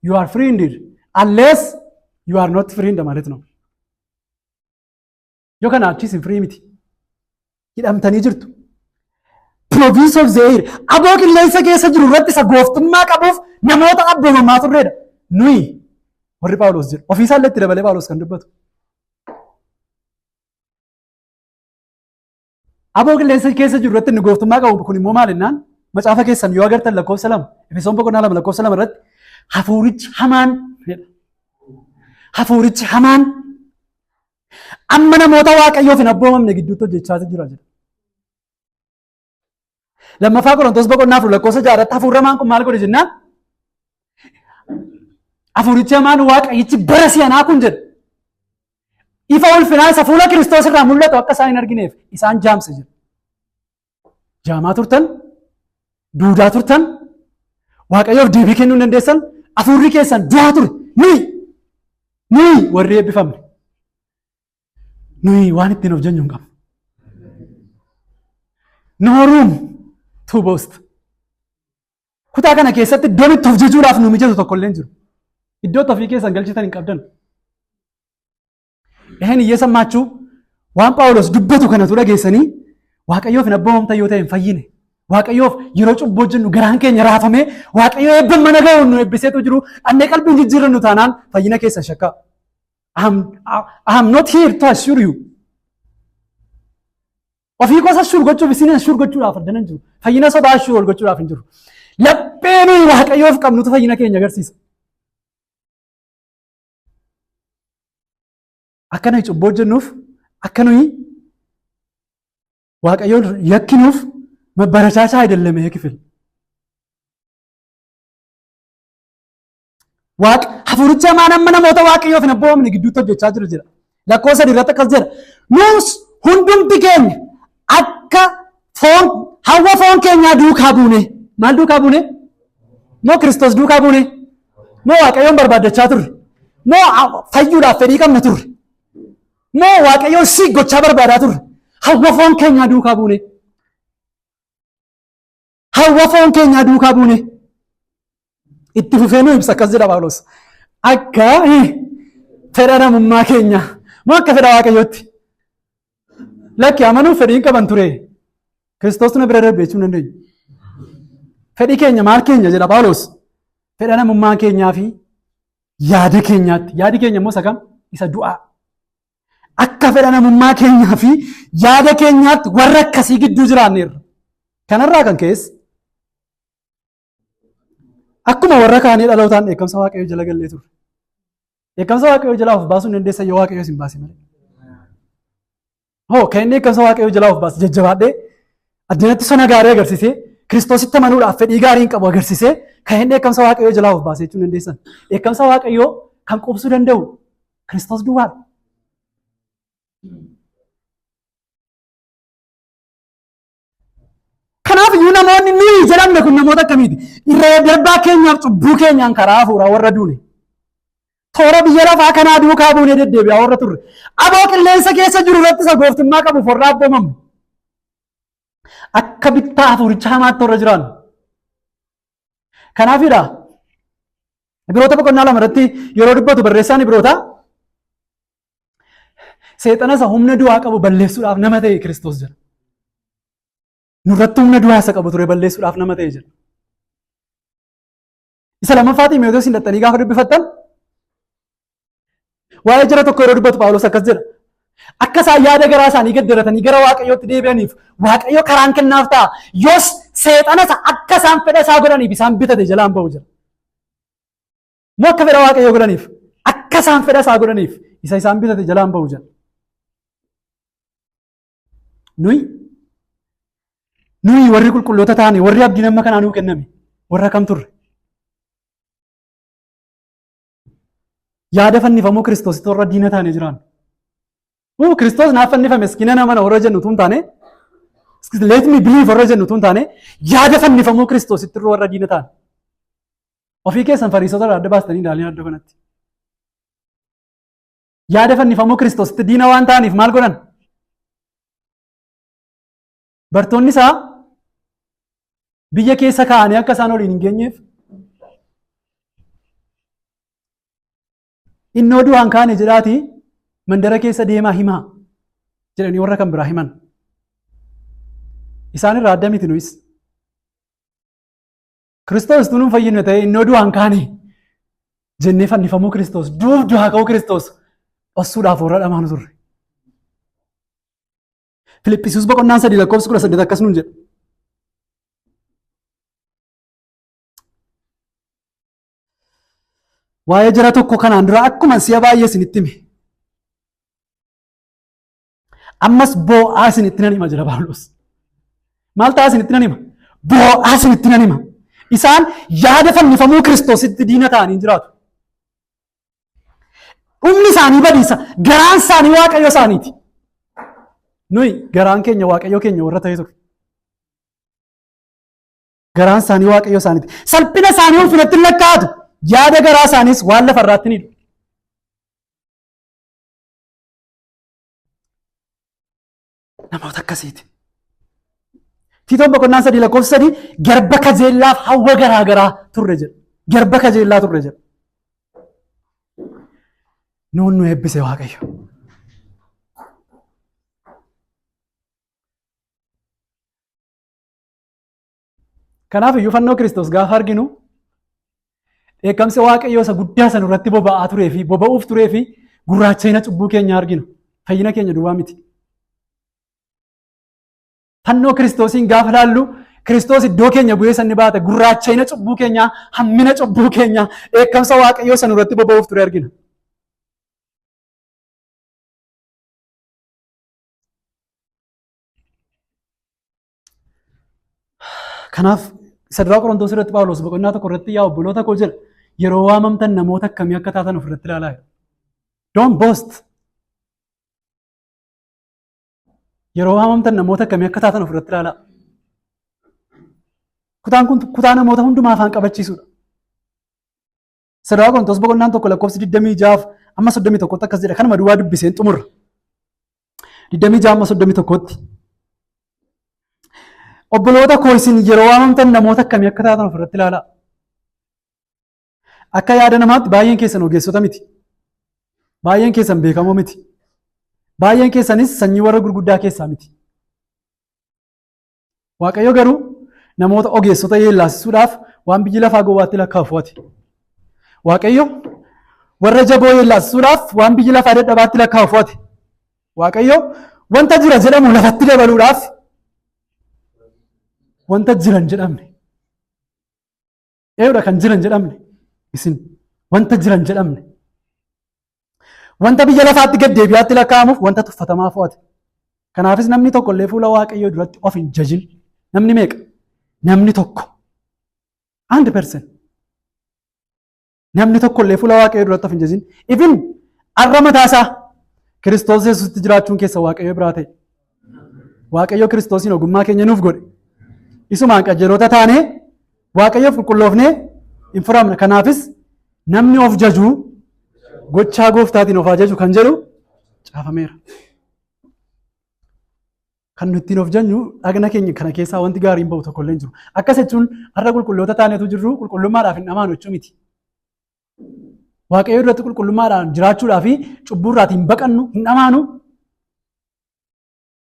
you are free indeed. Unless you are not free እንደማለት ነው. Yoo kana achis free miti. Hidhamtanii jirtu. Province of the air. Aboo qilleensa keessa jiru irratti isa gooftummaa qabuuf namoota abboomamaa turredha. nuyi warri Phaawulos jedhu ofiisaallee itti dabalee Phaawulos kan dubbatu. Aboo qilleensa keessa jiru irratti inni gooftummaa qabu kun immoo maal jennaan macaafa keessan yoo agartan lakkoofsa 2 Efesoon 2 lakkoofsa 2 irratti hafuurichi hamaan hafuurichi hamaan amma namoota waaqayyoof hin abboomamne gidduutti hojjechaa jira jedha. Lammaffaa Qorontos 4 lakkoofsa 6 irratti hafuurri hamaan kun maal godhe jennaan hafuurichi hamaan waaqayyichi bara si'anaa kun jedha. Ifa ulfinaa isa fuula Kiristoos irraa mul'atu akka isaan hin argineef isaan jaamse jedha. Jaamaa turtan, duudaa turtan, waaqayyoof deebii kennuu hin dandeessan, hafuurri keessan du'aa ture. Nuyi warri eebbifamne. Nuyi waan ittiin of jennu hin qabnu. No room to boast. Kutaa kana keessatti iddoo itti of jechuudhaaf nu mijatu tokko illee hin jiru. Iddoo ofii keessan galchitan hin qabdan. Eheen hiyyeessammaachuu waan Phaawulos dubbatu kanatu dhageessanii waaqayyoof hin abboomamtan yoo ta'e hin fayyine. Waaqayyoof yeroo cubbuu hojjennu garaan keenya raafamee waaqayyoo eebban mana ga'u nu eebbiseetu jiru annee qalbiin jijjiirannu taanaan fayyina keessa shakka. I am not here to assure you. Ofii koos assure gochuuf isin assure gochuudhaaf addanan jiru. Fayyina sobaa assure ol gochuudhaaf hin jiru. Laphee nuyi waaqayyoof qabnutu fayyina keenya agarsiisa. Akka nuyi cubbuu hojjennuuf akka nuyi waaqayyoon yakkinuuf መበረቻቻ አይደለም ይሄ ክፍል ዋቅ ሀፉርቻ ማናመነ ሞተ ዋቅዮፍ ነበውም ንግዱቶ ጀቻ ጅራ ለኮሰ ዲረተ ከዘር ኑስ ሁንዱም ቢገኝ አካ ፎን ሀወ ፎን ከኛ ዱካ ቡኔ ማን ዱካ ቡኔ ሞ ክርስቶስ ዱካ ቡኔ ሞ ዋቅዮን በርባደቻ ቱር ሞ ፈዩዳ ፈሪቀም ቱር ሞ ዋቅዮ ሲጎቻ በርባዳ ቱር ሀወ ፎን ከኛ ዱካ ቡኔ hawafoon keenya duukaa buune itti fufeenuu ibsa akkas jedha Phaawulos akka fedha namummaa keenya moo akka fedha waaqayyootti lakki amanuuf fedhiin qaban ture Kiristoos na bira darbee jechuu dandeenyu fedhii keenya maal keenya jedha Phaawulos fedha namummaa keenyaa fi yaada keenyaatti yaadi keenya immoo sakam isa du'aa akka fedha namummaa keenyaa fi yaada keenyaatti warra akkasii gidduu jiraanneerra kanarraa kan keessa akkuma warra kaanii dhalootaan eekamsa waaqayyoo jala gallee ture. Eekamsa waaqayyoo jalaa of baasuun dandeessa yoo waaqayyoo sin baase malee. Hoo kan inni eekamsa waaqayyoo jalaa of baase jajjabaadhee addunyaatti sona gaarii agarsiisee Kiristoositti amanuudhaaf fedhii gaarii hin qabu agarsiisee kan inni eekamsa waaqayyoo jalaa of baase jechuun dandeessan. Eekamsa waaqayyoo kan qubsuu danda'u Kiristoos duwwaadha. Kanaaf iyyuu namoonni nuyi jedhamne kun namoota akkamiiti? Irree darbaa keenyaaf cubbuu keenyaan karaa hafuuraa warra duune. Toora biyya lafaa kanaa duukaa buunee deddeebi'aa warra turre. Aboo qilleensa keessa jiru irratti isa gooftummaa qabu forraa abboomamu. Akka bittaa hafuuricha hamaatti warra jiraannu. Kanaafidha. Ibroota boqonnaa 2 irratti yeroo dubbatu barreessaan Ibroota seexana isa humna du'aa qabu balleessuudhaaf nama ta'e Kiristoos jira. Nurratti humna du'aa isa qabu ture balleessuudhaaf nama ta'e jira. Isa lammaffaa Xiimotewos hin dhattanii gaafa dubbifattan waa'ee jara tokko yeroo dubbatu Phaawulos akkas jedha. Akka isaan yaada garaa isaanii gaddaratanii gara Waaqayyootti deebi'aniif Waaqayyo karaan kennaaf ta'a. Yoos seexana isa akka isaan fedha isaa godhaniif isaan bitate jalaan ba'u jira. Moo akka fedha Waaqayyoo godhaniif akka isaan fedha isaa godhaniif isa isaan bitate jalaan ba'u jira. Nuyi warri qulqulloota taane warri abdiin amma kanaa nuu kenname warra kam turre? Yaada fannifamuu Kiristoositti warra diina taane jiraannu. Kiristoos naaf fannifame iskina nama warra jennu tun taane let me believe warra jennu tun taane yaada fannifamuu Kiristoositti warra diina taane. Ofii keessan Fariisota adda baastanii ilaalanii iddoo kanatti. Yaada fannifamuu Kiristoositti diina waan ta'aniif maal godhan? Bartoonni isaa biyya keessa kaa'anii akka isaan waliin hin geenyeef innoo du'aan kaane jedhaati mandara keessa deemaa himaa jedhanii warra kan biraa himan. Isaan irraa adda miti nuyis. Kiristoos tunuun fayyinu ta'e innoo du'aan kaane jennee fannifamuu Kiristoos duuf du'aa ka'uu Kiristoos dhossuudhaaf warra dhamaanu turre. Filiphisius boqonnaan 3:18 akkas nuun jedha. Waa'ee jara tokko kanaan dura akkuma si'a baay'ee isinitti hime. Ammas boo'aa isinitti nan hima jedha Phaawulos. Maal ta'a isinitti nan hima? Boo'aa isinitti nan hima. Isaan yaada fannifamuu Kiristoositti diina ta'anii jiraatu. Dhumni isaanii badiisa. Garaan isaanii Waaqayyo isaaniiti. Nuyi garaan keenya Waaqayyo keenya warra ta'ee ture. Garaan isaanii Waaqayyo isaaniiti. Salphina isaanii ulfinatti hin lakkaa'atu. Yaada garaa isaaniis waan lafarraatti ni dhufu. Namoota akkasiiti. Tiitoon boqonnaan 3:3 garba kajeellaaf hawwa garaa garaa turre jedha. Garba kajeellaa turre jedha. Nuun nu eebbise Waaqayyo. Kanaaf iyyuu fannoo Kiristoos gaafa arginu dheekkamsa Waaqayyoo isa guddaa san irratti boba'aa turee fi boba'uuf turee fi gurraachina cubbuu keenya arginu. Fayyina keenya duwwaa miti. Fannoo Kiristoosiin gaafa laallu Kiristoos iddoo keenya bu'ee sanni baate gurraachina cubbuu keenyaa hammina cubbuu keenyaa dheekkamsa Waaqayyoo san irratti boba'uuf ture argina. Kanaaf isa duraa Qorontoos irratti Phaawulos boqonnaa 1 irratti yaa obboloota koo jedha yeroo waamamtan namoota akkamii akka taatan ofirratti ilaalaa. Don't boast. Yeroo waamamtan namoota akkamii akka taatan ofirratti ilaalaa. Kutaan kun kutaa namoota hundumaa afaan qabachiisudha. Isa duraa Qorontoos boqonnaan 1 lakkoofsi 26 amma 31 akkas jedha kanuma duwwaa dubbiseen xumurra. 26 amma 31tti. Obboloota koo isin yeroo waamamtan namoota akkamii akka taatan ofirratti ilaalaa. Akka yaada namaatti baay'een keessan ogeessota miti. Baay'een keessan beekamoo miti. Baay'een keessanis sanyii warra gurguddaa keessaa miti. Waaqayyo garuu namoota ogeessota yeellaasisuudhaaf waan biyyi lafaa gowwaatti lakkaa'uufi. Waaqayyo warra jaboo yeellaasisuudhaaf waan biyyi lafaa dadhabaatti lakkaa'uufi. Waaqayyo wanta jira jedhamu lafatti dabaluudhaaf wanta jiran jedhamne. Eeyyudha kan jiran jedhamne isin wanta jiran jedhamne. Wanta biyya lafaatti gad deebi'aatti lakkaa'amuuf wanta tuffatamaa fo'ate. Kanaafis namni tokko illee fuula Waaqayyoo duratti of hin jajin. Namni meeqa? Namni tokko. 100%. Namni tokko illee fuula Waaqayyoo duratti of hin jajin. Ifin arra mataasaa Kiristoos Yesuusitti jiraachuun keessa Waaqayyoo biraa ta'e. Waaqayyoo Kiristoosiin ogummaa keenya nuuf godhe. Isumaan qajeelota taanee Waaqayyoof qulqulloofnee hin furamne. Kanaafis namni of jajuu gochaa gooftaatiin of ajaju kan jedhu caafameera. Kan nuti ittiin of jannu dhagna keenya kana keessaa wanti gaariin bahu tokko illee hin jiru. Akkas jechuun har'a qulqulloota taaneetu jirru qulqullummaadhaaf hin dhamaanu jechuu miti. Waaqayyoo duratti qulqullummaadhaan jiraachuudhaa fi cubbuurraatii hin baqannu hin dhamaanu.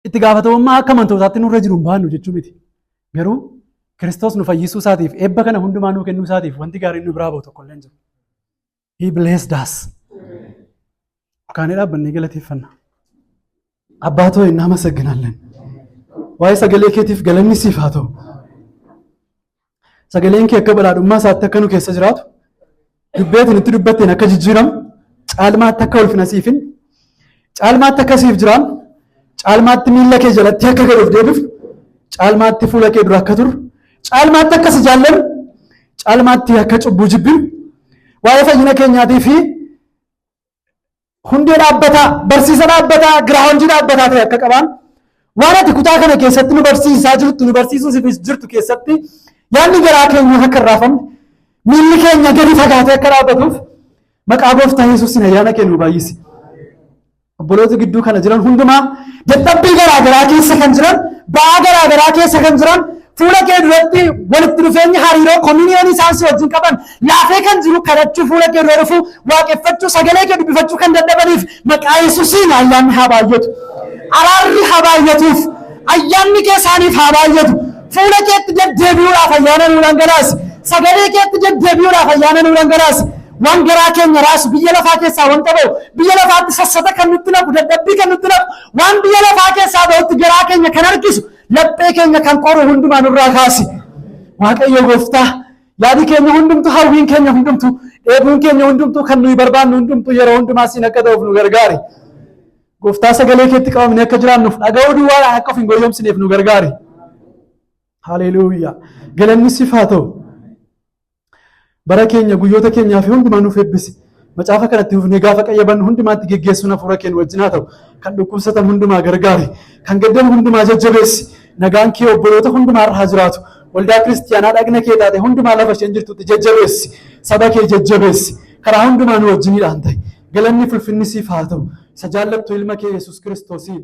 Itti gaafatamummaa akka amantootaatti nurra jiru hin baannu jechuu miti. Garuu Kiristoos nu fayyisuu isaatiif eebba kana hundumaa nuu kennuu isaatiif wanti gaariin nu biraa bahu tokko illee hin jiru. He blessed us. Kaanee dhaabbannee galateeffanna. Abbaatoo hin amasagginaለን. Waa'ee sagalee keetiif galanni siif haa ta'u. Sagaleen kee akka badhaadhummaa isaatti akka nu keessa jiraatu, dubbeetiin itti dubbatteen akka jijjiiramu, caalmaatti akka ulfina siif hin, caalmaatti akka siif jiraan, caalmaatti miilla kee jalatti akka gad of deebifnu, caalmaatti fuula kee dura akka turu, caalmaatti akka si jaallannu, caalmaatti akka cubbuu jibbinu, waa'ee fayyina keenyaatii fi hundee dhaabbataa, barsiisa dhaabbataa, giraawundii dhaabbataa ta'e akka qabaan waan ati kutaa kana keessatti nu barsiisaa jirtu, nu barsiisuuf jirtu keessatti yaadni garaa keenya akka hin raafamne, miilli keenya gadi fagaatee akka dhaabbatuuf maqaa gooftaa Yesuusiin ayyaana kennu baay'isi. Obboloota gidduu kana jiran hundumaa dadhabbii garaa garaa keessa kan jiran, ba'aa garaa garaa keessa kan jiran, fuula kee duratti walitti dhufeenya hariiroo koominiyoon isaan si wajjin qaban laafee kan jiru kadhachuu fuula kee dura dhufuu waaqeffachuu sagalee kee dubbifachuu kan dadhabaniif maqaa Yesuusiin ayyaanni haa baay'atu. Araarri haa baay'atuuf ayyaanni kee isaaniif haa baay'atu. Fuula keetti deddeebi'uudhaaf ayyaana nuu dhangalaasi. Sagalee keetti deddeebi'uudhaaf ayyaana nuu dhangalaasi. waan garaa keenya raasu biyya lafaa keessaa wanta ba'u biyya lafaatti sassata kan nutti naqu dadhabbii kan nutti naqu waan biyya lafaa keessaa ba'utti garaa keenya kan harkisu laphee keenya kan qoru hundumaa nurraa kaasi. Waaqayyo gooftaa yaadi keenya hundumtu hawwiin keenya hundumtu dheebuun keenya hundumtu kan nuyi barbaannu hundumtu yeroo hundumaa siin akka ta'uuf nu gargaari. Gooftaa sagalee keetti qabamne akka jiraannuuf dhaga'uu duwwaadhaan akka of hin goyyomsineef nu gargaari. Haleluuyaa. Galanni siif haa ta'u. Bara keenya guyyoota keenyaa fi hundumaa nuuf eebbisi. Macaafa kanatti hufnee gaafa qayyabannu hundumaatti geggeessuun hafuura keenya wajjin haa ta'u. Kan dhukkubsatan hundumaa gargaari. Kan gaddan hundumaa jajjabeessi. Nagaan kee obboloota hundumaa irra haa jiraatu. Waldaa kiristiyaanaa dhagna kee taate hundumaa lafa isheen jirtutti jajjabeessi. Saba kee jajjabeessi. Karaa hundumaa nu wajjiniidhaan ta'e. Galanni ulfinni siif haa ta'u. Isa jaallattu ilma kee Yesuus Kiristoosiin.